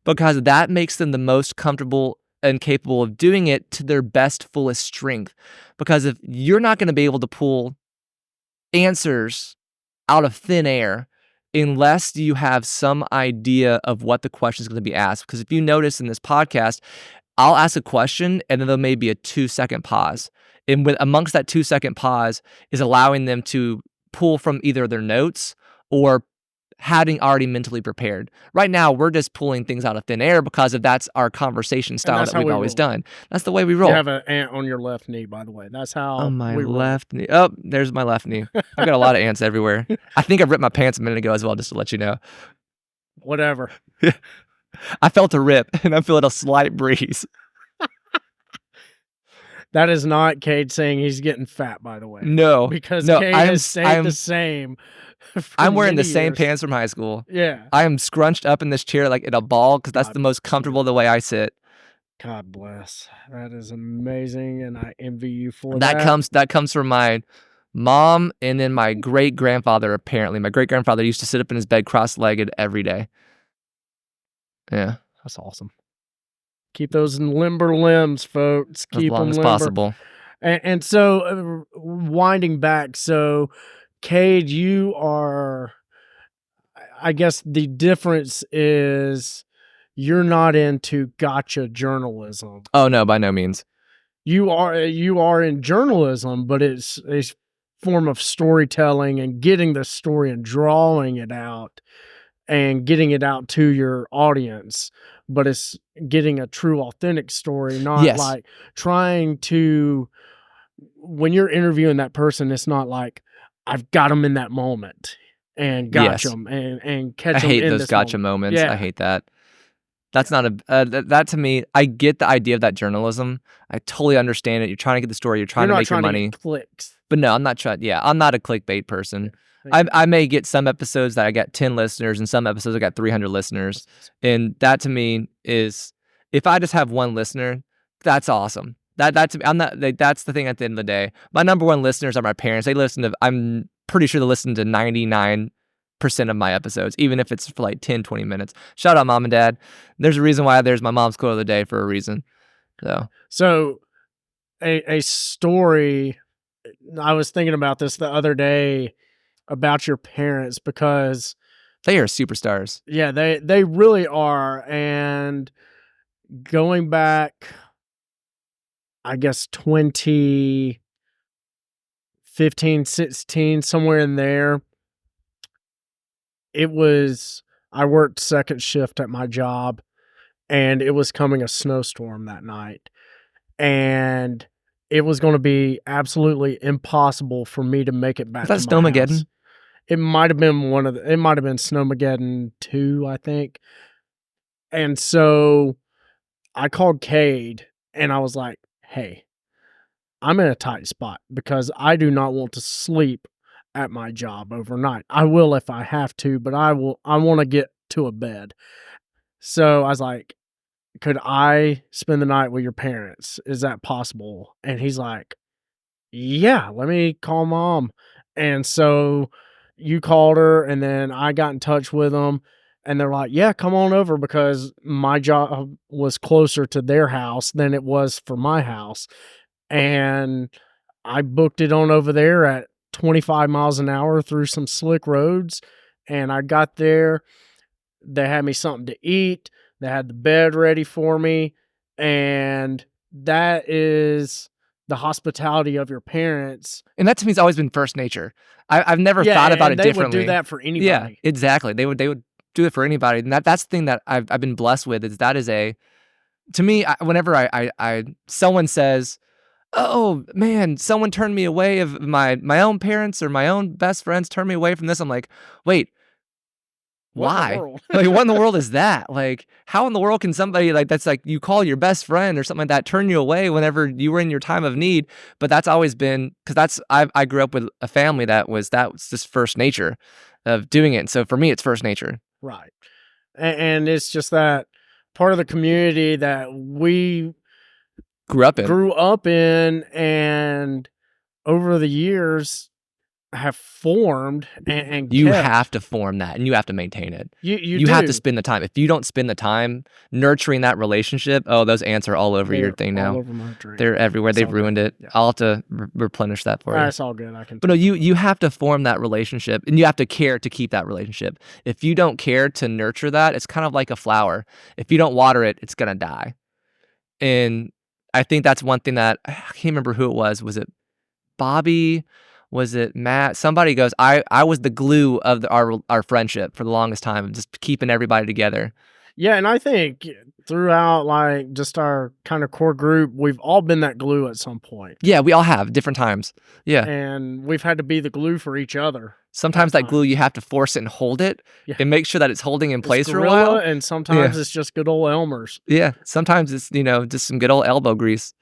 [SPEAKER 2] because that makes them the most comfortable and capable of doing it to their best, fullest strength. Because if you're not going to be able to pull answers out of thin air unless you have some idea of what the question is going to be asked. Because if you notice in this podcast, I'll ask a question and then there may be a 2-second pause. And amongst that 2-second pause is allowing them to pull from either their notes or having already mentally prepared. Right now, we're just pulling things out of thin air because that's our conversation style that we've always done. That's the way we roll.
[SPEAKER 1] You have an ant on your left knee, by the way. That's how
[SPEAKER 2] on my
[SPEAKER 1] we roll.
[SPEAKER 2] left knee. Oh, there's my left knee. I've got a lot of ants everywhere. I think I ripped my pants a minute ago as well, just to let you know.
[SPEAKER 1] Whatever.
[SPEAKER 2] I felt a rip, and I'm feeling a slight breeze.
[SPEAKER 1] That is not Cade saying he's getting fat, by the way.
[SPEAKER 2] No.
[SPEAKER 1] Because Cade has stayed the same.
[SPEAKER 2] I'm wearing the same pants from high school.
[SPEAKER 1] Yeah.
[SPEAKER 2] I am scrunched up in this chair like in a ball because that's the most comfortable the way I sit.
[SPEAKER 1] God bless. That is amazing, and I envy you for that.
[SPEAKER 2] That comes from my mom and then my great-grandfather, apparently. My great-grandfather used to sit up in his bed cross-legged every day. Yeah.
[SPEAKER 1] That's awesome. Keep those limber limbs, folks. Keep
[SPEAKER 2] as long
[SPEAKER 1] them
[SPEAKER 2] as
[SPEAKER 1] limber.
[SPEAKER 2] Possible.
[SPEAKER 1] And so, winding back, so Cade, you are, I guess the difference is you're not into gotcha journalism.
[SPEAKER 2] Oh, no, by no means.
[SPEAKER 1] You are in journalism, but it's a form of storytelling and getting the story and drawing it out and getting it out to your audience. But it's getting a true, authentic story, not like trying to, when you're interviewing that person, it's not like, I've got them in that moment and got them and catch them. I
[SPEAKER 2] hate those gotcha moments. Yeah. I hate that. That's not that to me, I get the idea of that journalism. I totally understand it. You're trying to get the story. You're trying to make your money.
[SPEAKER 1] To get clicks.
[SPEAKER 2] But no, I'm not trying. Yeah, I'm not a clickbait person. I may get some episodes that I got 10 listeners and some episodes I got 300 listeners. And that to me is, if I just have one listener, that's awesome. That's the thing at the end of the day. My number one listeners are my parents. I'm pretty sure they listen to 99% of my episodes, even if it's for like 10, 20 minutes. Shout out mom and dad. There's a reason why there's my mom's quote of the day for a reason. So
[SPEAKER 1] a story, I was thinking about this the other day about your parents, because
[SPEAKER 2] they are superstars.
[SPEAKER 1] Yeah, they really are. And going back, I guess 2015, 16, somewhere in there, I worked second shift at my job, and it was coming a snowstorm that night. And it was going to be absolutely impossible for me to make it back to my
[SPEAKER 2] Snowmageddon?
[SPEAKER 1] house. It might have been it might have been Snowmageddon 2, I think. And so I called Cade and I was like, hey, I'm in a tight spot because I do not want to sleep at my job overnight. I will if I have to, but I want to get to a bed. So I was like, could I spend the night with your parents? Is that possible? And he's like, yeah, let me call mom. And so you called her, and then I got in touch with them, and they're like, yeah, come on over, because my job was closer to their house than it was for my house. And I booked it on over there at 25 miles an hour through some slick roads. And I got there. They had me something to eat. They had the bed ready for me. And that is the hospitality of your parents.
[SPEAKER 2] And that to me has always been first nature. I've never thought about it
[SPEAKER 1] they
[SPEAKER 2] differently.
[SPEAKER 1] would do that for anybody.
[SPEAKER 2] Yeah, exactly. They would do it for anybody, and that's the thing that I've been blessed with. Is that is a to me whenever I someone says, "Oh man, someone turned me away of my own parents or my own best friends turned me away from this," I'm like, wait.
[SPEAKER 1] What in the
[SPEAKER 2] Why?
[SPEAKER 1] world?
[SPEAKER 2] Like, what in the world is that? Like, how in the world can somebody like that's like you call your best friend or something like that turn you away whenever you were in your time of need? But that's always been because I grew up with a family that was just first nature of doing it. So for me, it's first nature.
[SPEAKER 1] Right. And it's just that part of the community that we
[SPEAKER 2] Grew up in.
[SPEAKER 1] grew up in, and over the years have formed and
[SPEAKER 2] You
[SPEAKER 1] kept.
[SPEAKER 2] have to form that and you have to maintain it.
[SPEAKER 1] You
[SPEAKER 2] You have
[SPEAKER 1] do.
[SPEAKER 2] to spend the time. If you don't spend the time nurturing that relationship, oh, those ants are all over your
[SPEAKER 1] They're
[SPEAKER 2] thing
[SPEAKER 1] all
[SPEAKER 2] now.
[SPEAKER 1] over my drink.
[SPEAKER 2] They're everywhere.
[SPEAKER 1] It's
[SPEAKER 2] They've
[SPEAKER 1] all
[SPEAKER 2] ruined
[SPEAKER 1] good.
[SPEAKER 2] it.
[SPEAKER 1] Yeah.
[SPEAKER 2] I'll have to replenish that for you.
[SPEAKER 1] That's all good. I can.
[SPEAKER 2] But no, you have to form that relationship and you have to care to keep that relationship. If you don't care to nurture that, it's kind of like a flower. If you don't water it, it's going to die. And I think that's one thing that I can't remember who it was. Was it Bobby? Was it Matt? Somebody goes, I was the glue of our friendship for the longest time, just keeping everybody together.
[SPEAKER 1] Yeah, and I think throughout like just our kind of core group, we've all been that glue at some point.
[SPEAKER 2] Yeah, we all have different times. Yeah.
[SPEAKER 1] And we've had to be the glue for each other.
[SPEAKER 2] Sometimes that
[SPEAKER 1] time.
[SPEAKER 2] glue, you have to force it and hold it
[SPEAKER 1] Yeah.
[SPEAKER 2] and make sure that it's holding in place
[SPEAKER 1] It's
[SPEAKER 2] for a
[SPEAKER 1] gorilla,
[SPEAKER 2] while.
[SPEAKER 1] and sometimes it's just good old Elmer's
[SPEAKER 2] Yeah. Sometimes it's, just some good old elbow grease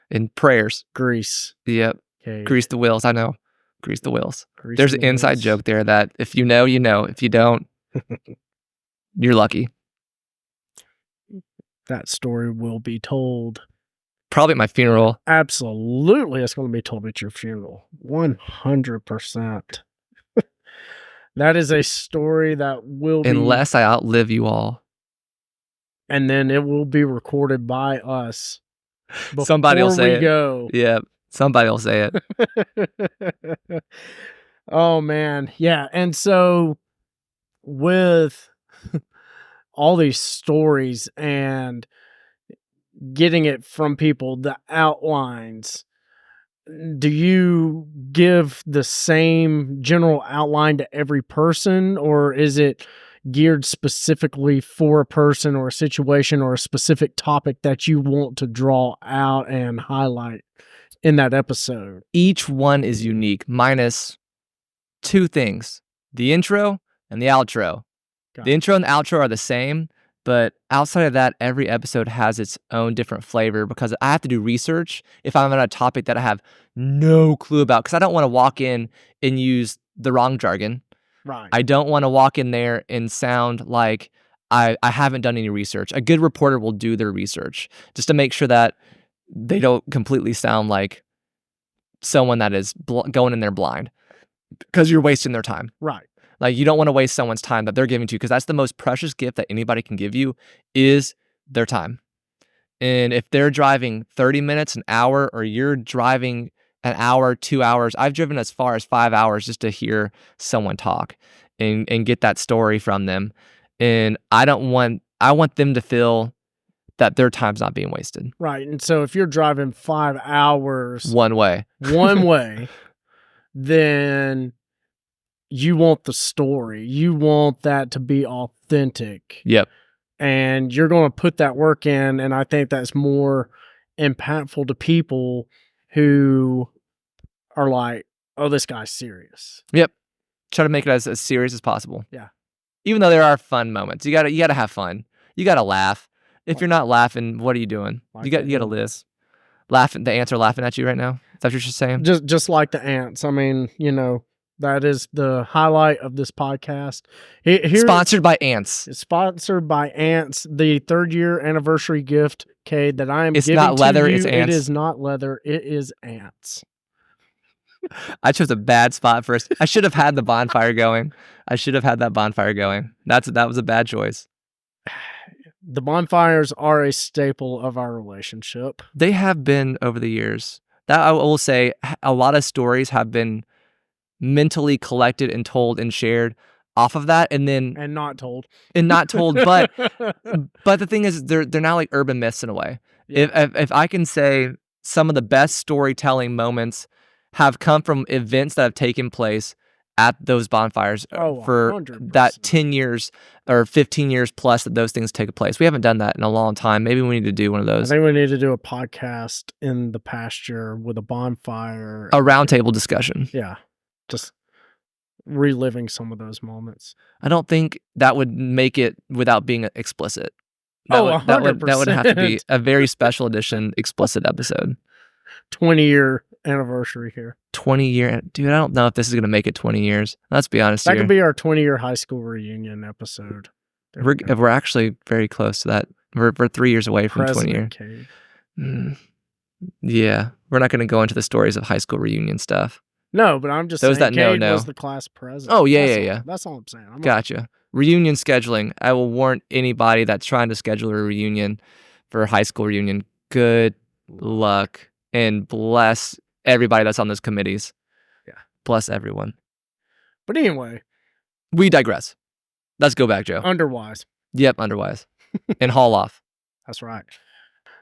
[SPEAKER 2] and prayers.
[SPEAKER 1] grease.
[SPEAKER 2] Yep.
[SPEAKER 1] Okay.
[SPEAKER 2] Grease the wheels. I know. Grease the wheels.
[SPEAKER 1] Grease
[SPEAKER 2] There's
[SPEAKER 1] in
[SPEAKER 2] an
[SPEAKER 1] the
[SPEAKER 2] inside
[SPEAKER 1] wheels.
[SPEAKER 2] joke there that if you know, you know. If you don't, you're lucky.
[SPEAKER 1] That story will be told.
[SPEAKER 2] Probably at my funeral.
[SPEAKER 1] Absolutely, it's going to be told at your funeral. 100%. That is a story that will be.
[SPEAKER 2] Unless I outlive you all.
[SPEAKER 1] And then it will be recorded by us.
[SPEAKER 2] Somebody will
[SPEAKER 1] before
[SPEAKER 2] say
[SPEAKER 1] we
[SPEAKER 2] it.
[SPEAKER 1] go.
[SPEAKER 2] Yeah. Somebody will say it.
[SPEAKER 1] Oh, man. Yeah. And so with all these stories and getting it from people, the outlines, do you give the same general outline to every person, or is it geared specifically for a person or a situation or a specific topic that you want to draw out and highlight in that episode?
[SPEAKER 2] Each one is unique, minus two things: the intro and the outro. The intro and the outro are the same, but outside of that, every episode has its own different flavor because I have to do research if I'm on a topic that I have no clue about, because I don't want to walk in and use the wrong jargon.
[SPEAKER 1] Right.
[SPEAKER 2] I don't want to walk in there and sound like I haven't done any research. A good reporter will do their research just to make sure that they don't completely sound like someone that is going in there blind, because you're wasting their time.
[SPEAKER 1] Right.
[SPEAKER 2] Like, you don't want to waste someone's time that they're giving to you, because that's the most precious gift that anybody can give you is their time. And if they're driving 30 minutes, an hour, or you're driving an hour, 2 hours, I've driven as far as 5 hours just to hear someone talk and get that story from them. And I want them to feel that their time's not being wasted.
[SPEAKER 1] Right. And so if you're driving 5 hours
[SPEAKER 2] One way,
[SPEAKER 1] then you want the story. You want that to be authentic.
[SPEAKER 2] Yep.
[SPEAKER 1] And you're going to put that work in. And I think that's more impactful to people who are like, oh, this guy's serious.
[SPEAKER 2] Yep. Try to make it as serious as possible.
[SPEAKER 1] Yeah.
[SPEAKER 2] Even though there are fun moments. You gotta have fun. You gotta laugh. If you're not laughing, what are you doing? You gotta live. Laughing. The ants are laughing at you right now. Is that what you're just saying?
[SPEAKER 1] Just like the ants. I mean, that is the highlight of this podcast.
[SPEAKER 2] Sponsored by ants.
[SPEAKER 1] It's sponsored by ants. The 3rd year anniversary gift, Cade, that I am
[SPEAKER 2] It's
[SPEAKER 1] giving
[SPEAKER 2] not leather,
[SPEAKER 1] to you.
[SPEAKER 2] it's ants.
[SPEAKER 1] It is not leather. It is ants.
[SPEAKER 2] I chose a bad spot first. I should have had the bonfire going. That was a bad choice.
[SPEAKER 1] The bonfires are a staple of our relationship.
[SPEAKER 2] They have been over the years. That I will say, a lot of stories have been mentally collected and told and shared off of that, and
[SPEAKER 1] not told.
[SPEAKER 2] But the thing is, they're now like urban myths in a way.
[SPEAKER 1] Yeah.
[SPEAKER 2] If I can say some of the best storytelling moments have come from events that have taken place at those bonfires for
[SPEAKER 1] 100%.
[SPEAKER 2] that 10 years or 15 years plus that those things take place. We haven't done that in a long time. Maybe we need to do one of
[SPEAKER 1] I
[SPEAKER 2] those.
[SPEAKER 1] think we need to do a podcast in the pasture with a bonfire.
[SPEAKER 2] A roundtable discussion.
[SPEAKER 1] Yeah. Just reliving some of those moments.
[SPEAKER 2] I don't think that would make it without being explicit. That would have to be
[SPEAKER 1] 100%.
[SPEAKER 2] a very special edition explicit episode.
[SPEAKER 1] 20-year anniversary here.
[SPEAKER 2] 20-year, dude, I don't know if this is going to make it 20 years. Let's be honest
[SPEAKER 1] That
[SPEAKER 2] here.
[SPEAKER 1] could be our 20-year high school reunion episode. There we go.
[SPEAKER 2] We're actually very close to that. We're 3 years away from 20 years.
[SPEAKER 1] President Cade.
[SPEAKER 2] Yeah, we're not going to go into the stories of high school reunion stuff.
[SPEAKER 1] No, but I'm just
[SPEAKER 2] Those
[SPEAKER 1] saying
[SPEAKER 2] that know,
[SPEAKER 1] Cade
[SPEAKER 2] know.
[SPEAKER 1] was the class president.
[SPEAKER 2] Oh, yeah,
[SPEAKER 1] That's
[SPEAKER 2] yeah,
[SPEAKER 1] all-
[SPEAKER 2] yeah.
[SPEAKER 1] That's all I'm saying.
[SPEAKER 2] Gotcha. Reunion scheduling. I will warn anybody that's trying to schedule a reunion for a high school reunion. Good luck and bless everybody that's on those committees.
[SPEAKER 1] Yeah.
[SPEAKER 2] Bless everyone.
[SPEAKER 1] But anyway,
[SPEAKER 2] We digress. Let's go back, Joe.
[SPEAKER 1] underwise.
[SPEAKER 2] Yep, underwise. And haul off.
[SPEAKER 1] That's right.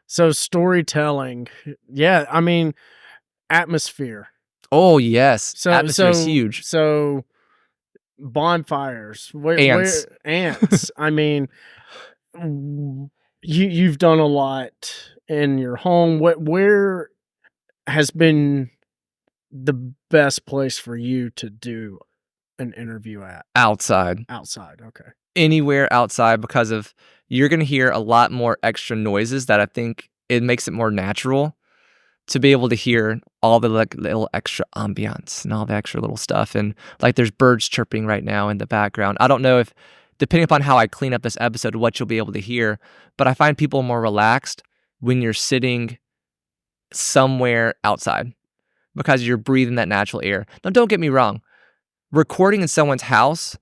[SPEAKER 1] So storytelling. Yeah, I mean, atmosphere.
[SPEAKER 2] Oh, yes.
[SPEAKER 1] So
[SPEAKER 2] Atmosphere is huge.
[SPEAKER 1] So bonfires.
[SPEAKER 2] Ants.
[SPEAKER 1] Ants. I mean, you've done a lot in your home. Where has been the best place for you to do an interview at?
[SPEAKER 2] Outside.
[SPEAKER 1] Outside. Okay.
[SPEAKER 2] Anywhere outside, because of you're going to hear a lot more extra noises that I think it makes it more natural to be able to hear all the like little extra ambiance and all the extra little stuff. And like there's birds chirping right now in the background. I don't know if, depending upon how I clean up this episode, what you'll be able to hear, but I find people more relaxed when you're sitting somewhere outside because you're breathing that natural air. Now, don't get me wrong. Recording in someone's house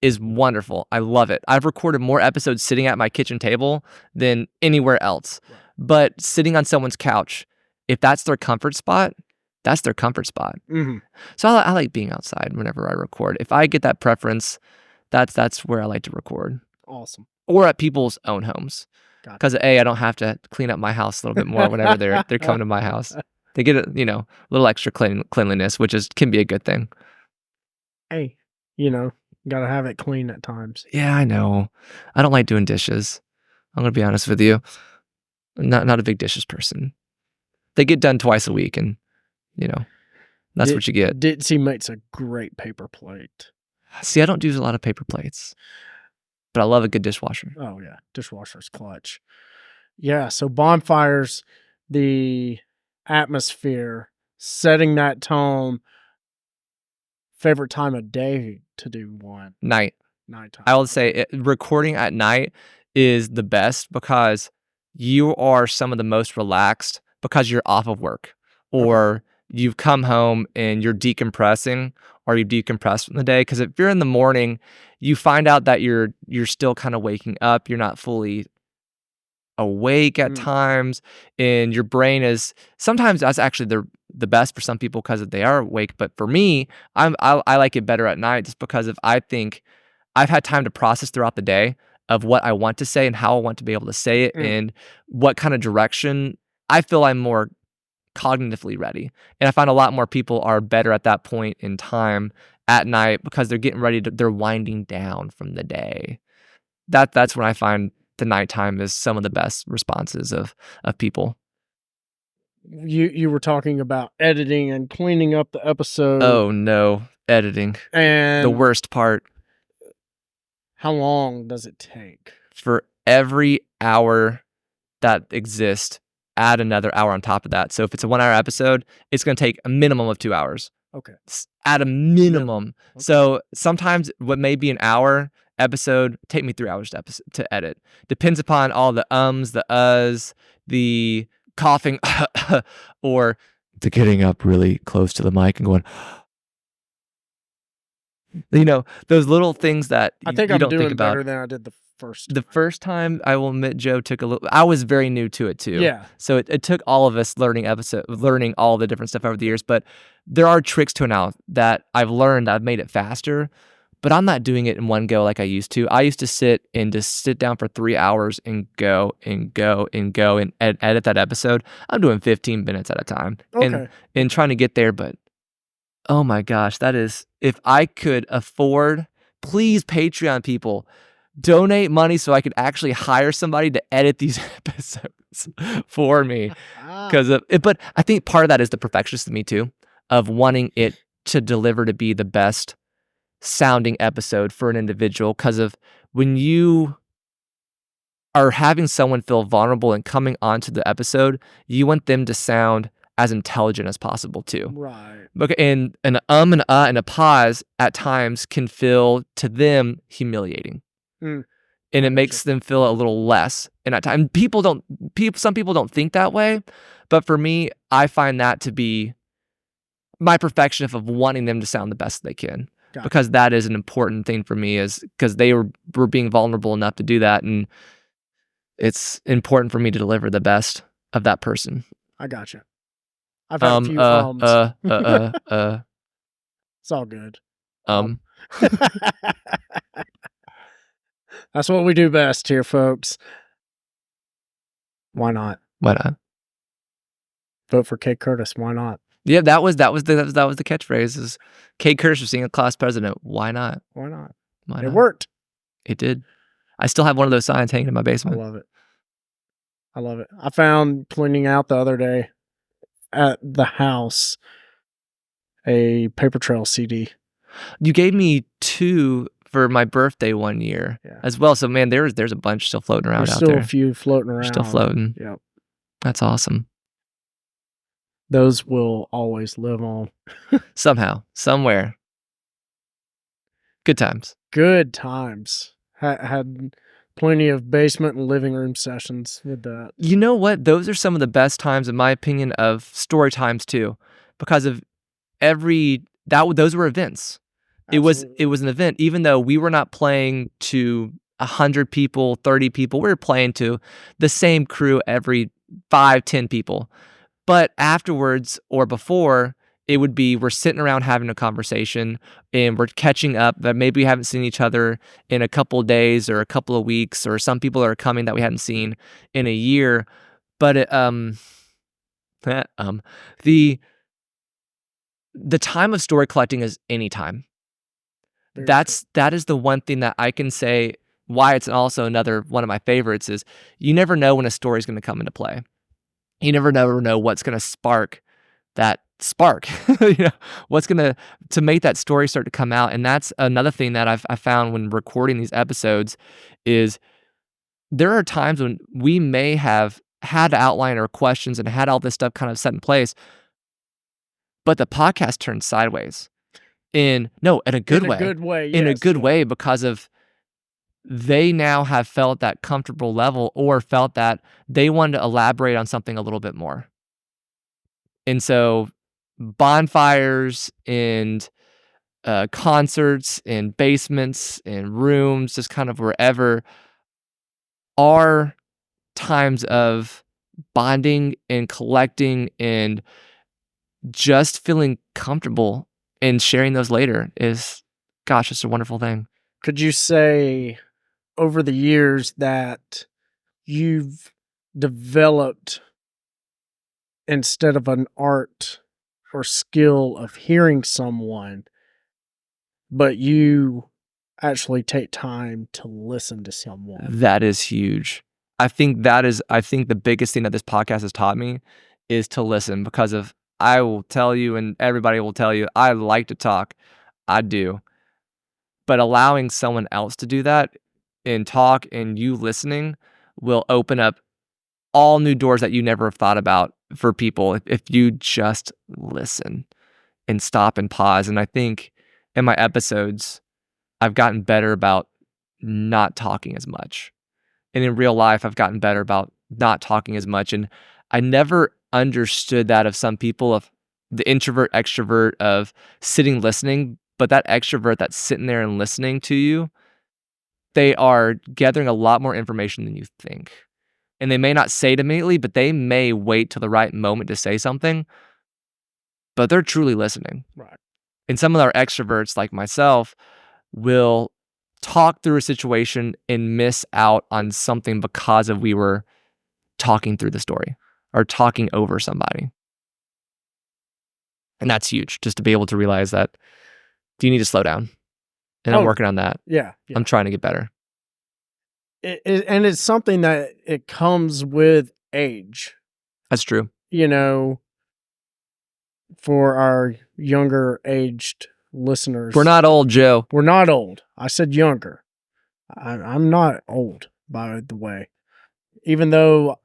[SPEAKER 2] is wonderful. I love it. I've recorded more episodes sitting at my kitchen table than anywhere else.
[SPEAKER 1] Right.
[SPEAKER 2] But sitting on someone's couch, if that's their comfort spot, that's their comfort spot.
[SPEAKER 1] Mm-hmm.
[SPEAKER 2] So I like being outside whenever I record. If I get that preference, that's where I like to record.
[SPEAKER 1] Awesome.
[SPEAKER 2] Or at people's own homes.
[SPEAKER 1] Gotcha.
[SPEAKER 2] Because I don't have to clean up my house a little bit more whenever they're coming to my house. They get a little extra cleanliness, which can be a good thing.
[SPEAKER 1] Hey, gotta have it clean at times.
[SPEAKER 2] Yeah, I know. I don't like doing dishes. I'm gonna be honest with you. Not a big dishes person. They get done twice a week, and that's what you get.
[SPEAKER 1] Ditsy makes a great paper plate.
[SPEAKER 2] See, I don't use a lot of paper plates, but I love a good dishwasher.
[SPEAKER 1] Oh yeah, dishwasher's clutch. Yeah, so bonfires, the atmosphere, setting that tone. Favorite time of day to do one? Nighttime.
[SPEAKER 2] I would say recording at night is the best because you are some of the most relaxed because you're off of work or you've come home and you're decompressing or you've decompressed from the day. Because if you're in the morning, you find out that you're still kind of waking up. You're not fully awake at times, and your brain is sometimes that's actually the best for some people because they are awake. But for me, I like it better at night just because I think I've had time to process throughout the day of what I want to say and how I want to be able to say it and what kind of direction. I feel I'm more cognitively ready. And I find a lot more people are better at that point in time at night because they're getting ready they're winding down from the day. That's when I find the nighttime is some of the best responses of people.
[SPEAKER 1] You were talking about editing and cleaning up the episode.
[SPEAKER 2] Oh no, editing.
[SPEAKER 1] And
[SPEAKER 2] the worst part.
[SPEAKER 1] How long does it take?
[SPEAKER 2] For every hour that exists, add another hour on top of that. So if it's a 1 hour episode, it's going to take a minimum of 2 hours.
[SPEAKER 1] Okay.
[SPEAKER 2] At a minimum.
[SPEAKER 1] Okay.
[SPEAKER 2] So sometimes what may be an hour episode take me 3 hours to edit. Depends upon all the the uhs, the coughing, or the getting up really close to the mic and going, those little things that
[SPEAKER 1] I think
[SPEAKER 2] you
[SPEAKER 1] I'm
[SPEAKER 2] don't
[SPEAKER 1] doing
[SPEAKER 2] think about.
[SPEAKER 1] better than I did the first time.
[SPEAKER 2] The first time, I will admit, Joe took a little. I was very new to it too.
[SPEAKER 1] Yeah.
[SPEAKER 2] So it took all of us learning all the different stuff over the years. But there are tricks to it now that I've learned. I've made it faster. But I'm not doing it in one go like I used to. I used to sit down for 3 hours and go and go and go and edit that episode. I'm doing 15 minutes at a time
[SPEAKER 1] Okay.
[SPEAKER 2] and trying to get there. But oh my gosh, that is, if I could afford, please, Patreon people, donate money so I could actually hire somebody to edit these episodes for me. Because of it, but I think part of that is the perfectionist in me too, of wanting it to deliver to be the best sounding episode for an individual. Because of when you are having someone feel vulnerable and coming onto the episode, you want them to sound as intelligent as possible too.
[SPEAKER 1] Right.
[SPEAKER 2] Okay, and an and and a pause at times can feel to them humiliating.
[SPEAKER 1] Mm.
[SPEAKER 2] And it makes them feel a little less. And at times, some people don't think that way, but for me, I find that to be my perfectionist of wanting them to sound the best they can.
[SPEAKER 1] Gotcha.
[SPEAKER 2] Because that is an important thing for me, is because they were being vulnerable enough to do that, and it's important for me to deliver the best of that person.
[SPEAKER 1] I gotcha. I've had a few It's all good. That's what we do best here, folks. Why not?
[SPEAKER 2] Why not?
[SPEAKER 1] Vote for Kate Curtis. Why not?
[SPEAKER 2] Yeah, that was the catchphrase, is Cade Curtis was being a class president. Why not?
[SPEAKER 1] Why not?
[SPEAKER 2] Why
[SPEAKER 1] It
[SPEAKER 2] not?
[SPEAKER 1] worked.
[SPEAKER 2] It did. I still have one of those signs hanging in my
[SPEAKER 1] I
[SPEAKER 2] basement.
[SPEAKER 1] love it. I love it. I found cleaning out the other day at the house a Paper Trail CD.
[SPEAKER 2] You gave me 2 for my birthday one year as well. So man, there's a bunch still floating around
[SPEAKER 1] There's
[SPEAKER 2] out
[SPEAKER 1] still
[SPEAKER 2] there.
[SPEAKER 1] a few floating around.
[SPEAKER 2] Still floating.
[SPEAKER 1] Yep.
[SPEAKER 2] That's awesome.
[SPEAKER 1] Those will always live on.
[SPEAKER 2] Somehow, somewhere. Good times.
[SPEAKER 1] Good times. Had plenty of basement and living room sessions with that.
[SPEAKER 2] You know what? Those are some of the best times, in my opinion, of story times too, because of those were events.
[SPEAKER 1] Absolutely.
[SPEAKER 2] It was an event, even though we were not playing to 100 people, 30 people. We were playing to the same crew every 5, 10 people. But afterwards or before, it would be, we're sitting around having a conversation and we're catching up, that maybe we haven't seen each other in a couple of days or a couple of weeks, or some people are coming that we hadn't seen in a year. But the time of story collecting is any time. That is the one thing that I can say why it's also another one of my favorites, is you never know when a story is going to come into play. You never know what's going to spark that spark, what's going to make that story start to come out. And that's another thing that I found when recording these episodes, is there are times when we may have had outline or questions and had all this stuff kind of set in place, but the podcast turned sideways in a good way. In a good way, because of they now have felt that comfortable level, or felt that they wanted to elaborate on something a little bit more. And so bonfires and concerts and basements and rooms, just kind of wherever, are times of bonding and collecting and just feeling comfortable, and sharing those later is, gosh, it's a wonderful thing.
[SPEAKER 1] Could you say over the years that you've developed, instead of an art or skill of hearing someone, but you actually take time to listen to someone?
[SPEAKER 2] That is huge. I think the biggest thing that this podcast has taught me is to listen, because of, I will tell you, and everybody will tell you, I like to talk. I do. But allowing someone else to do that and talk, and you listening, will open up all new doors that you never have thought about for people, if you just listen and stop and pause. And I think in my episodes, I've gotten better about not talking as much. And in real life, I've gotten better about not talking as much. And I never understood that of some people, of the introvert, extrovert, of sitting listening. But that extrovert that's sitting there and listening to you, they are gathering a lot more information than you think. And they may not say it immediately, but they may wait till the right moment to say something. But they're truly listening.
[SPEAKER 1] Right.
[SPEAKER 2] And some of our extroverts, like myself, will talk through a situation and miss out on something because of we were talking through the story or talking over somebody. And that's huge, just to be able to realize that you need to slow down. And I'm working on that.
[SPEAKER 1] Yeah.
[SPEAKER 2] I'm trying to get better.
[SPEAKER 1] And it's something that it comes with age.
[SPEAKER 2] That's true.
[SPEAKER 1] You know, for our younger aged listeners.
[SPEAKER 2] We're not old, Joe.
[SPEAKER 1] We're not old. I said younger. I'm not old, by the way. Even though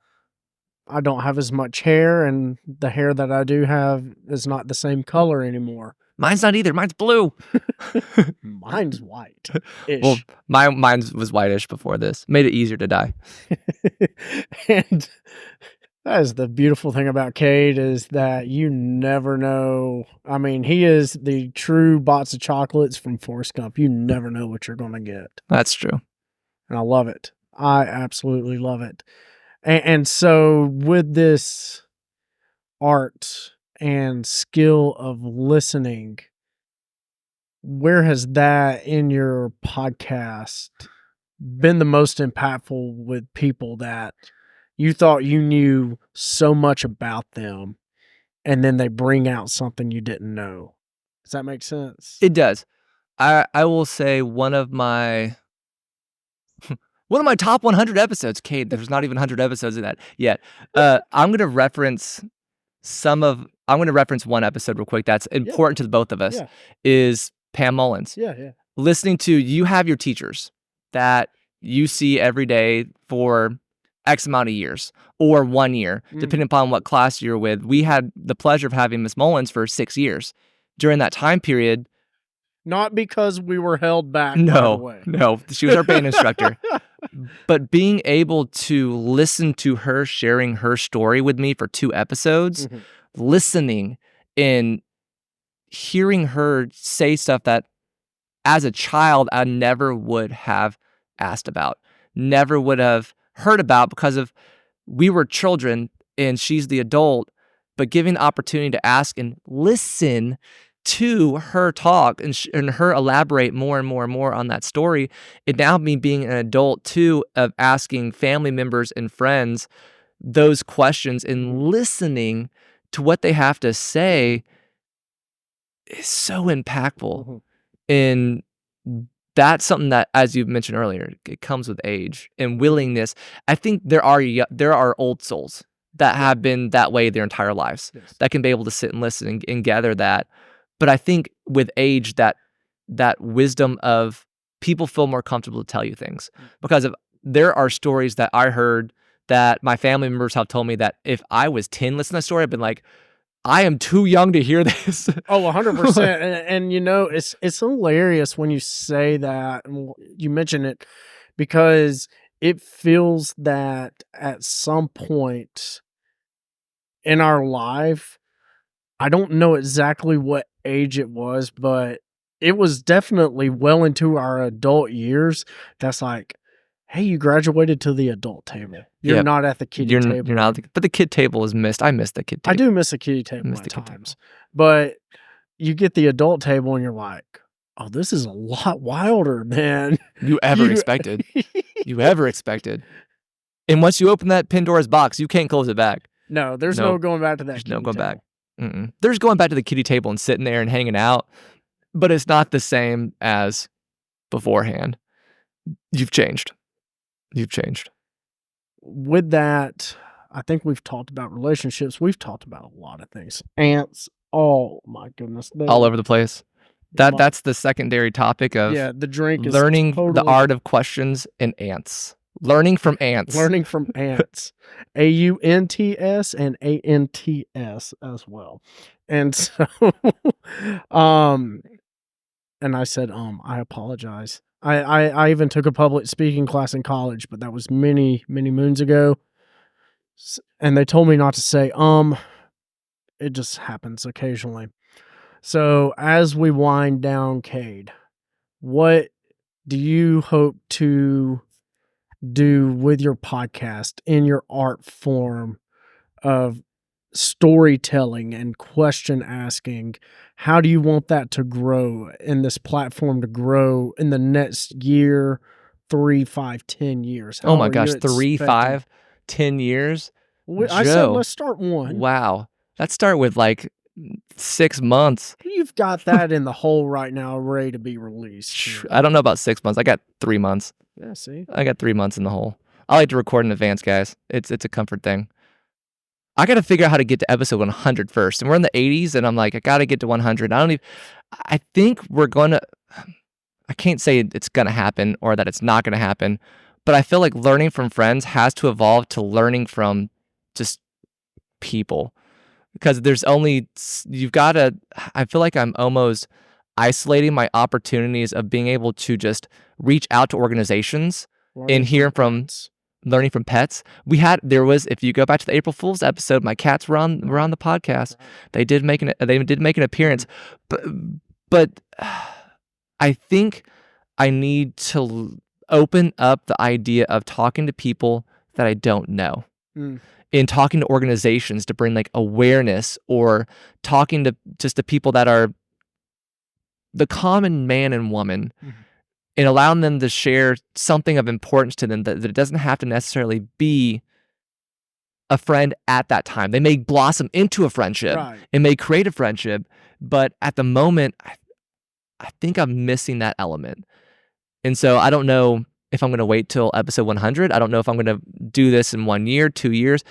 [SPEAKER 1] I don't have as much hair, and the hair that I do have is not the same color anymore.
[SPEAKER 2] Mine's not either. Mine's blue.
[SPEAKER 1] Mine's white.
[SPEAKER 2] Well, mine was whitish before this. Made it easier to dye.
[SPEAKER 1] And that is the beautiful thing about Cade, is that you never know. I mean, he is the true box of chocolates from Forrest Gump. You never know what you're going to get.
[SPEAKER 2] That's true.
[SPEAKER 1] And I love it. I absolutely love it. And so with this art and skill of listening, where has that in your podcast been the most impactful with people that you thought you knew so much about them, and then they bring out something you didn't know? Does that make sense?
[SPEAKER 2] It does. I will say one of my top 100 episodes, Cade, there's not even 100 episodes of that yet. I'm going to reference one episode real quick that's important to the both of us, is Pam Mullins.
[SPEAKER 1] Yeah.
[SPEAKER 2] Listening to, you have your teachers that you see every day for X amount of years or 1 year, depending upon what class you're with. We had the pleasure of having Miss Mullins for 6 years. During that time period,
[SPEAKER 1] not because we were held back. No,
[SPEAKER 2] she was our band instructor. But being able to listen to her sharing her story with me for 2 episodes, listening and hearing her say stuff that as a child I never would have asked about, never would have heard about, because of we were children and she's the adult, but giving the opportunity to ask and listen to her talk and her elaborate more and more and more on that story. And now me being an adult too, of asking family members and friends those questions and listening to what they have to say is so impactful. And that's something that, as you mentioned earlier, it comes with age and willingness. I think there are old souls that have been that way their entire lives, that can be able to sit and listen and gather that. But I think with age, that wisdom of people feel more comfortable to tell you things, because there are stories that I heard that my family members have told me that if I was 10 listening to that story, I'd been like, I am too young to hear this.
[SPEAKER 1] Oh, 100%. And you know, it's hilarious when you say that, and you mention it, because it feels that at some point in our life, I don't know exactly what age it was, but it was definitely well into our adult years. That's like, hey, you graduated to the adult table. You're not at the kiddie table.
[SPEAKER 2] You're not, but the kid table is missed. I miss the kid table.
[SPEAKER 1] I do miss the kiddie table at times. But you get the adult table and you're like, oh, this is a lot wilder than
[SPEAKER 2] you ever expected. You ever expected. And once you open that Pandora's box, you can't close it back.
[SPEAKER 1] No, there's no going back to that.
[SPEAKER 2] There's no going back. There's going back to the kiddie table and sitting there and hanging out, but it's not the same as beforehand. You've changed.
[SPEAKER 1] With that, I think we've talked about relationships. We've talked about a lot of things. Ants. Oh my goodness.
[SPEAKER 2] All over the place. That's the secondary topic of
[SPEAKER 1] the drink is
[SPEAKER 2] learning the art of questions and ants. Learning from ants.
[SPEAKER 1] AUNTS and ANTS as well. And so and I said, I apologize. I even took a public speaking class in college, but that was many, many moons ago. And they told me not to say, it just happens occasionally. So as we wind down, Cade, what do you hope to do with your podcast in your art form of storytelling and question asking, how do you want that to grow in this platform to grow in the next year, 3, 5, 10 years?
[SPEAKER 2] Oh
[SPEAKER 1] How
[SPEAKER 2] my
[SPEAKER 1] are you
[SPEAKER 2] gosh, 3,
[SPEAKER 1] expecting?
[SPEAKER 2] 5, 10 years?
[SPEAKER 1] I said,
[SPEAKER 2] Joe,
[SPEAKER 1] let's start one.
[SPEAKER 2] wow. Let's start with like 6 months.
[SPEAKER 1] You've got that in the hole right now, ready to be released.
[SPEAKER 2] I don't know about 6 months. I got 3 months.
[SPEAKER 1] Yeah, see?
[SPEAKER 2] I got 3 months in the hole. I like to record in advance, guys. It's a comfort thing. I got to figure out how to get to episode 100 first. And we're in the 80s, and I'm like, I got to get to 100. I think we're going to, I can't say it's going to happen or that it's not going to happen, but I feel like learning from friends has to evolve to learning from just people. Because you've got to, I feel like I'm almost isolating my opportunities of being able to just reach out to organizations and hear from learning from pets. If you go back to the April Fool's episode, my cats were on the podcast. They did make an appearance, but I think I need to open up the idea of talking to people that I don't know. In talking to organizations to bring like awareness, or talking to just the people that are the common man and woman, and allowing them to share something of importance to them that it doesn't have to necessarily be a friend at that time. They may blossom into a friendship.
[SPEAKER 1] Right.
[SPEAKER 2] It may create a friendship, but at the moment, I think I'm missing that element. And so I don't know if I'm going to wait till episode 100. I don't know if I'm going to do this in 1 year, 2 years.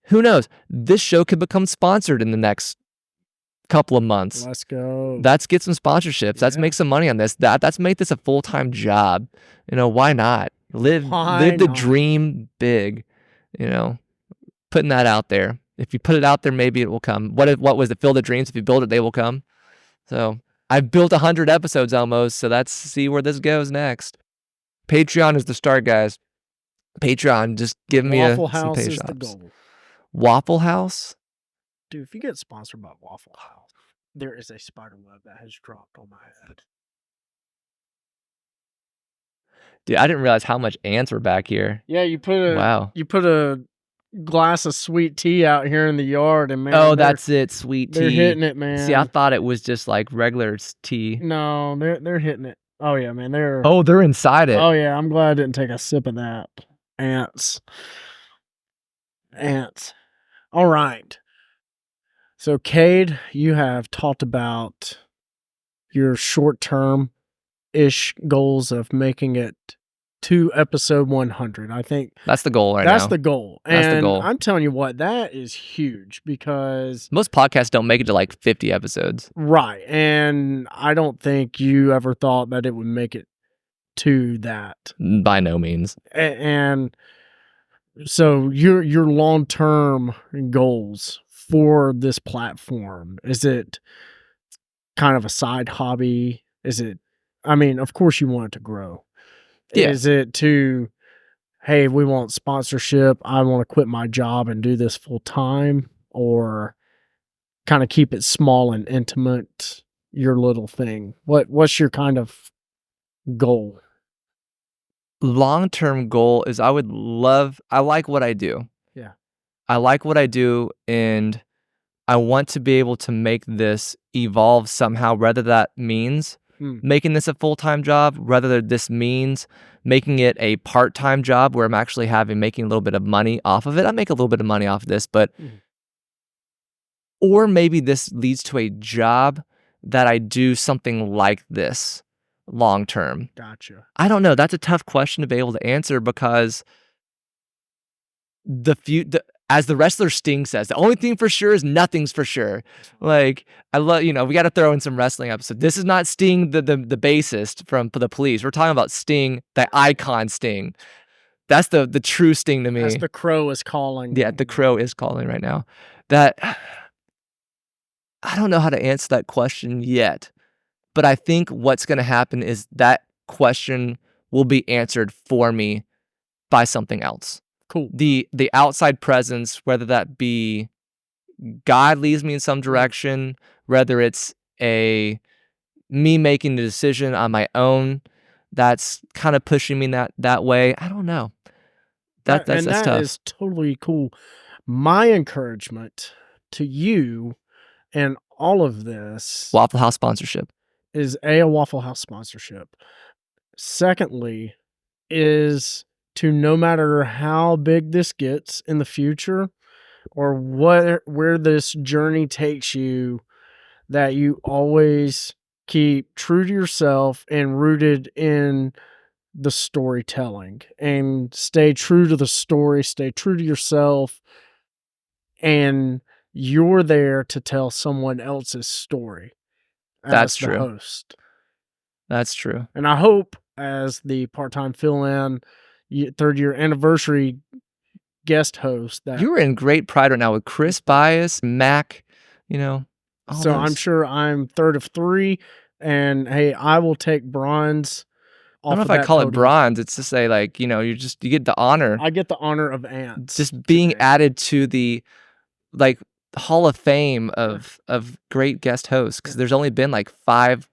[SPEAKER 2] Who knows? This show could become sponsored in the next couple of months.
[SPEAKER 1] Let's go.
[SPEAKER 2] Let's get some sponsorships. Let's make some money on this. Let's make this a full-time job. Why not? Live the dream big. Putting that out there. If you put it out there, maybe it will come. What was it? Field of dreams. If you build it, they will come. So I've built 100 episodes almost. So let's see where this goes next. Patreon is the start, guys. Patreon, just give me
[SPEAKER 1] Waffle
[SPEAKER 2] some
[SPEAKER 1] House
[SPEAKER 2] pay
[SPEAKER 1] is
[SPEAKER 2] shops.
[SPEAKER 1] the goal.
[SPEAKER 2] Waffle House?
[SPEAKER 1] Dude, if you get sponsored by Waffle House, there is a spider web that has dropped on my head.
[SPEAKER 2] Dude, I didn't realize how much ants were back here.
[SPEAKER 1] Yeah, you put a glass of sweet tea out here in the yard, and man,
[SPEAKER 2] that's it, sweet tea.
[SPEAKER 1] They're hitting it, man.
[SPEAKER 2] See, I thought it was just like regular tea.
[SPEAKER 1] No, they're hitting it. Oh yeah, man, they're
[SPEAKER 2] inside it.
[SPEAKER 1] Oh yeah, I'm glad I didn't take a sip of that. Ants. All right. So, Cade, you have talked about your short-term-ish goals of making it to episode 100. I think
[SPEAKER 2] that's the goal now.
[SPEAKER 1] That's the goal.
[SPEAKER 2] That's the goal.
[SPEAKER 1] I'm telling you what, that is huge because
[SPEAKER 2] most podcasts don't make it to like 50 episodes.
[SPEAKER 1] Right. And I don't think you ever thought that it would make it to that.
[SPEAKER 2] By no means.
[SPEAKER 1] And so your long-term goals for this platform, is it kind of a side hobby? Of course you want it to grow.
[SPEAKER 2] Yeah.
[SPEAKER 1] Is it to, hey, we want sponsorship, I want to quit my job and do this full time, or kind of keep it small and intimate, your little thing? What's your kind of goal?
[SPEAKER 2] Long-term goal is I like what I do.
[SPEAKER 1] Yeah.
[SPEAKER 2] I like what I do, and I want to be able to make this evolve somehow, whether that means making this a full-time job, whether this means making it a part-time job where I'm actually making a little bit of money off of it. I make a little bit of money off of this, but or maybe this leads to a job that I do something like this long-term.
[SPEAKER 1] Gotcha.
[SPEAKER 2] I don't know. That's a tough question to be able to answer because as the wrestler Sting says, the only thing for sure is nothing's for sure. Like, I love, we got to throw in some wrestling episodes. This is not Sting, the bassist from the Police. We're talking about Sting, the icon Sting. That's the true Sting to me.
[SPEAKER 1] As the Crow is calling.
[SPEAKER 2] Yeah, the Crow is calling right now. That, I don't know how to answer that question yet. But I think what's going to happen is that question will be answered for me by something else.
[SPEAKER 1] Cool.
[SPEAKER 2] The outside presence, whether that be God leads me in some direction, whether it's me making the decision on my own, that's kind of pushing me that way. I don't know. That's tough.
[SPEAKER 1] That is totally cool. My encouragement to you in all of this
[SPEAKER 2] Waffle House sponsorship.
[SPEAKER 1] is a Waffle House sponsorship. Secondly, is to no matter how big this gets in the future or where this journey takes you, that you always keep true to yourself and rooted in the storytelling and stay true to the story, stay true to yourself, and you're there to tell someone else's story
[SPEAKER 2] That's
[SPEAKER 1] as the
[SPEAKER 2] true.
[SPEAKER 1] host.
[SPEAKER 2] That's true.
[SPEAKER 1] And I hope as the part-time fill-in third year anniversary guest host that
[SPEAKER 2] You were in great pride right now with Chris Bias, Mac, all
[SPEAKER 1] so I'm
[SPEAKER 2] those.
[SPEAKER 1] sure I'm third of 3, and hey, I will take bronze
[SPEAKER 2] I don't
[SPEAKER 1] off
[SPEAKER 2] know
[SPEAKER 1] of
[SPEAKER 2] if I
[SPEAKER 1] that
[SPEAKER 2] call it
[SPEAKER 1] podium.
[SPEAKER 2] bronze. It's to say you get the honor.
[SPEAKER 1] I get the honor of ants.
[SPEAKER 2] Just being
[SPEAKER 1] today.
[SPEAKER 2] added to the Hall of Fame of great guest hosts, because there's only been 5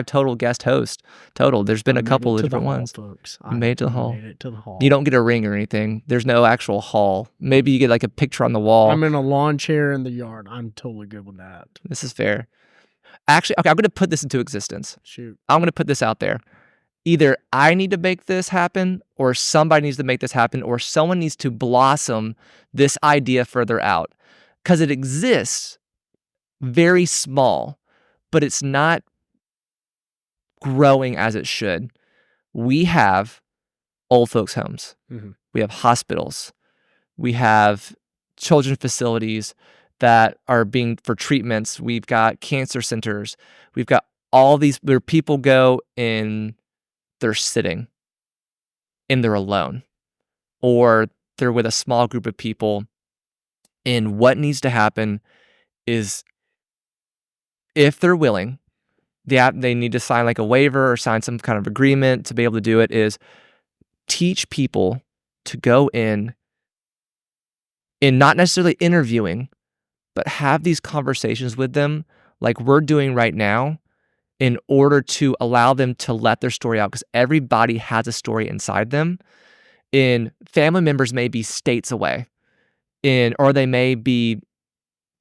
[SPEAKER 2] total guest hosts total. There's been
[SPEAKER 1] I
[SPEAKER 2] a
[SPEAKER 1] made
[SPEAKER 2] couple
[SPEAKER 1] it
[SPEAKER 2] of
[SPEAKER 1] to the
[SPEAKER 2] different
[SPEAKER 1] hall,
[SPEAKER 2] ones.
[SPEAKER 1] folks.
[SPEAKER 2] You made it to the hall.
[SPEAKER 1] Made it to the hall.
[SPEAKER 2] You don't get a ring or anything. There's no actual hall. Maybe you get a picture on the wall.
[SPEAKER 1] I'm in a lawn chair in the yard. I'm totally good with that.
[SPEAKER 2] This is fair. Actually, okay, I'm going to put this into existence.
[SPEAKER 1] Shoot.
[SPEAKER 2] I'm going to put this out there. Either I need to make this happen, or somebody needs to make this happen, or someone needs to blossom this idea further out. Because it exists very small, but it's not growing as it should. We have old folks' homes.
[SPEAKER 1] Mm-hmm.
[SPEAKER 2] We have hospitals. We have children's facilities that are being for treatments. We've got cancer centers. We've got all these where people go and they're sitting and they're alone, or they're with a small group of people. And what needs to happen is, if they're willing, they need to sign a waiver or sign some kind of agreement to be able to do it, is teach people to go in and not necessarily interviewing, but have these conversations with them like we're doing right now, in order to allow them to let their story out, because everybody has a story inside them. And family members may be states away, or they may be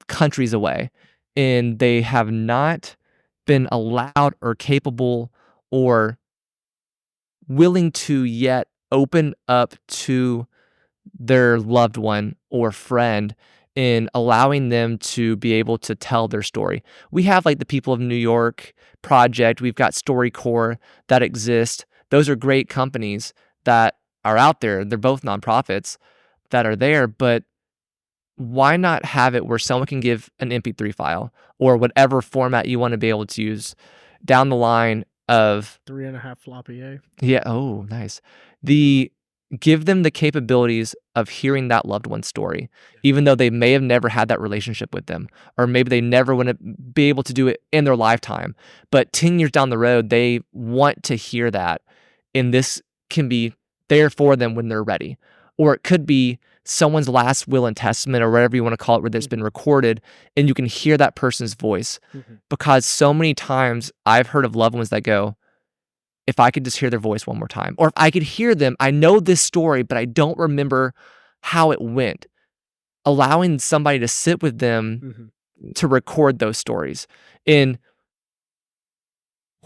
[SPEAKER 2] countries away, and they have not been allowed or capable or willing to yet open up to their loved one or friend, in allowing them to be able to tell their story. We have the People of New York Project. We've got StoryCorps that exist. Those are great companies that are out there. They're both nonprofits that are there, but why not have it where someone can give an MP3 file or whatever format you want to be able to use down the line of
[SPEAKER 1] 3.5 floppy A.
[SPEAKER 2] Yeah. Oh, nice. Give them the capabilities of hearing that loved one's story, even though they may have never had that relationship with them, or maybe they never want to be able to do it in their lifetime. But 10 years down the road, they want to hear that. And this can be there for them when they're ready. Or it could be someone's last will and testament, or whatever you want to call it, where it's been recorded, and you can hear that person's voice.
[SPEAKER 1] Mm-hmm.
[SPEAKER 2] Because so many times I've heard of loved ones that go, if I could just hear their voice one more time, or if I could hear them, I know this story, but I don't remember how it went. Allowing somebody to sit with them to record those stories. And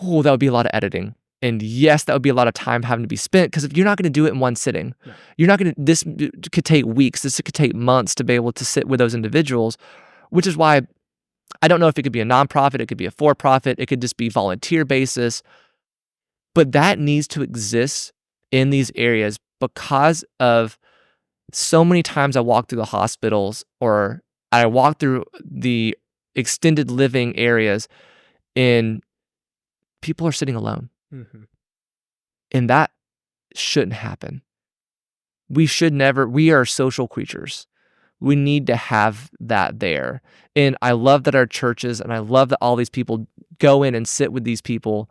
[SPEAKER 2] that would be a lot of editing. And yes, that would be a lot of time having to be spent, because if you're not going to do it in one sitting, you're not going to, this could take weeks, this could take months to be able to sit with those individuals, which is why I don't know if it could be a nonprofit, it could be a for-profit, it could just be volunteer basis. But that needs to exist in these areas, because of so many times I walk through the hospitals, or I walk through the extended living areas, and people are sitting alone.
[SPEAKER 1] Mm-hmm.
[SPEAKER 2] And that shouldn't happen. We are social creatures. We need to have that there. And I love that our churches, and I love that all these people go in and sit with these people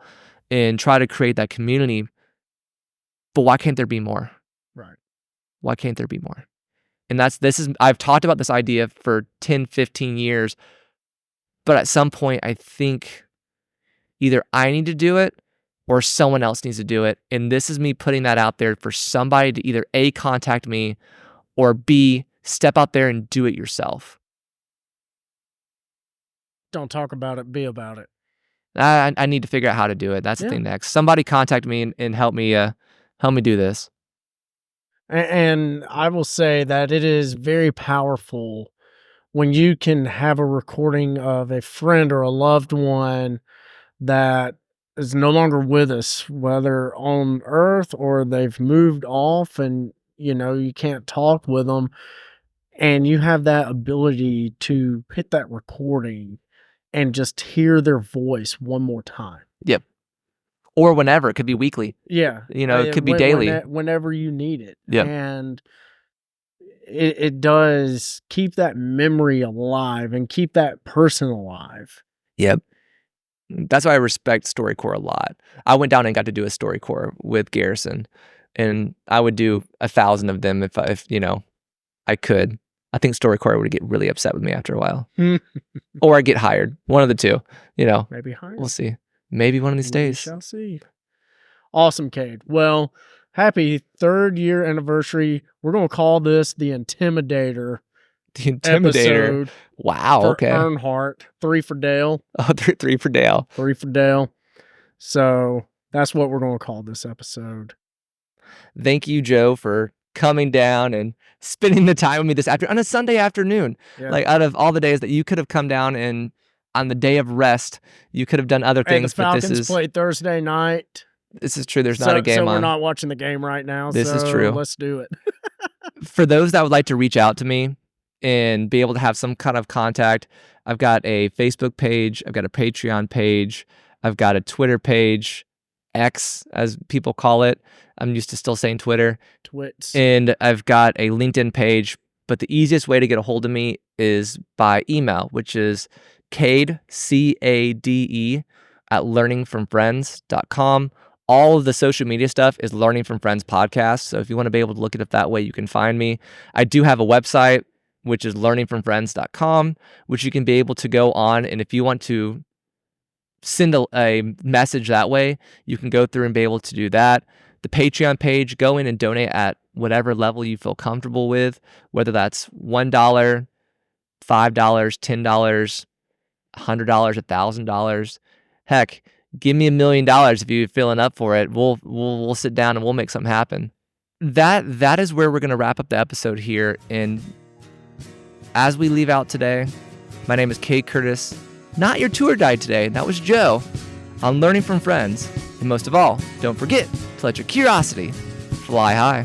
[SPEAKER 2] and try to create that community. But why can't there be more?
[SPEAKER 1] Right.
[SPEAKER 2] Why can't there be more? And I've talked about this idea for 10, 15 years, but at some point I think either I need to do it or someone else needs to do it. And this is me putting that out there for somebody to either A, contact me, or B, step out there and do it yourself.
[SPEAKER 1] don't talk about it, be about it.
[SPEAKER 2] I need to figure out how to do it. That's the
[SPEAKER 1] Yeah.
[SPEAKER 2] thing next. Somebody contact me and help me do this.
[SPEAKER 1] And I will say that it is very powerful when you can have a recording of a friend or a loved one that is no longer with us, whether on earth or they've moved off and, you can't talk with them. And you have that ability to hit that recording and just hear their voice one more time.
[SPEAKER 2] Yep. Or whenever. It could be weekly.
[SPEAKER 1] Yeah.
[SPEAKER 2] It could be daily.
[SPEAKER 1] Whenever you need it.
[SPEAKER 2] Yep.
[SPEAKER 1] And it does keep that memory alive and keep that person alive.
[SPEAKER 2] Yep. That's why I respect StoryCorps a lot. I went down and got to do a StoryCorps with Garrison, and I would do 1,000 of them if I could. I think StoryCorps would get really upset with me after a while. Or I get hired. One of the two.
[SPEAKER 1] Maybe hired.
[SPEAKER 2] We'll see. Maybe one of these days.
[SPEAKER 1] We shall see. Awesome, Cade. Well, happy 3rd year anniversary. We're going to call this the Intimidator.
[SPEAKER 2] The Intimidator.
[SPEAKER 1] Episode
[SPEAKER 2] Wow.
[SPEAKER 1] for
[SPEAKER 2] Okay.
[SPEAKER 1] Earnhardt. 3 for Dale.
[SPEAKER 2] Oh, three for Dale.
[SPEAKER 1] 3 for Dale. So that's what we're going to call this episode.
[SPEAKER 2] Thank you, Joe, for coming down and spending the time with me this afternoon on a Sunday afternoon.
[SPEAKER 1] Yeah.
[SPEAKER 2] Like, out of all the days that you could have come down and on the day of rest, you could have done other
[SPEAKER 1] Hey,
[SPEAKER 2] things.
[SPEAKER 1] the Falcons play Thursday night.
[SPEAKER 2] This is true. There's not a game
[SPEAKER 1] so
[SPEAKER 2] on.
[SPEAKER 1] we're not watching the game right now.
[SPEAKER 2] This is true.
[SPEAKER 1] Let's do it.
[SPEAKER 2] For those that would like to reach out to me and be able to have some kind of contact, I've got a Facebook page. I've got a Patreon page. I've got a Twitter page, X as people call it. I'm used to still saying Twitter.
[SPEAKER 1] Twits.
[SPEAKER 2] And I've got a LinkedIn page. But the easiest way to get a hold of me is by email, which is cade, CADE, at learningfromfriends.com. All of the social media stuff is Learning from Friends Podcast. So if you want to be able to look it up that way, you can find me. I do have a website, which is learningfromfriends.com, which you can be able to go on. And if you want to send a message that way, you can go through and be able to do that. The Patreon page, go in and donate at whatever level you feel comfortable with, whether that's $1, $5, $10, $100, $1,000. Heck, give me $1 million if you're feeling up for it. We'll sit down and we'll make something happen. That is where we're going to wrap up the episode here. And as we leave out today, my name is Cade Curtis. Not your tour guide today. That was Joe on Learning from Friends. And most of all, don't forget to let your curiosity fly high.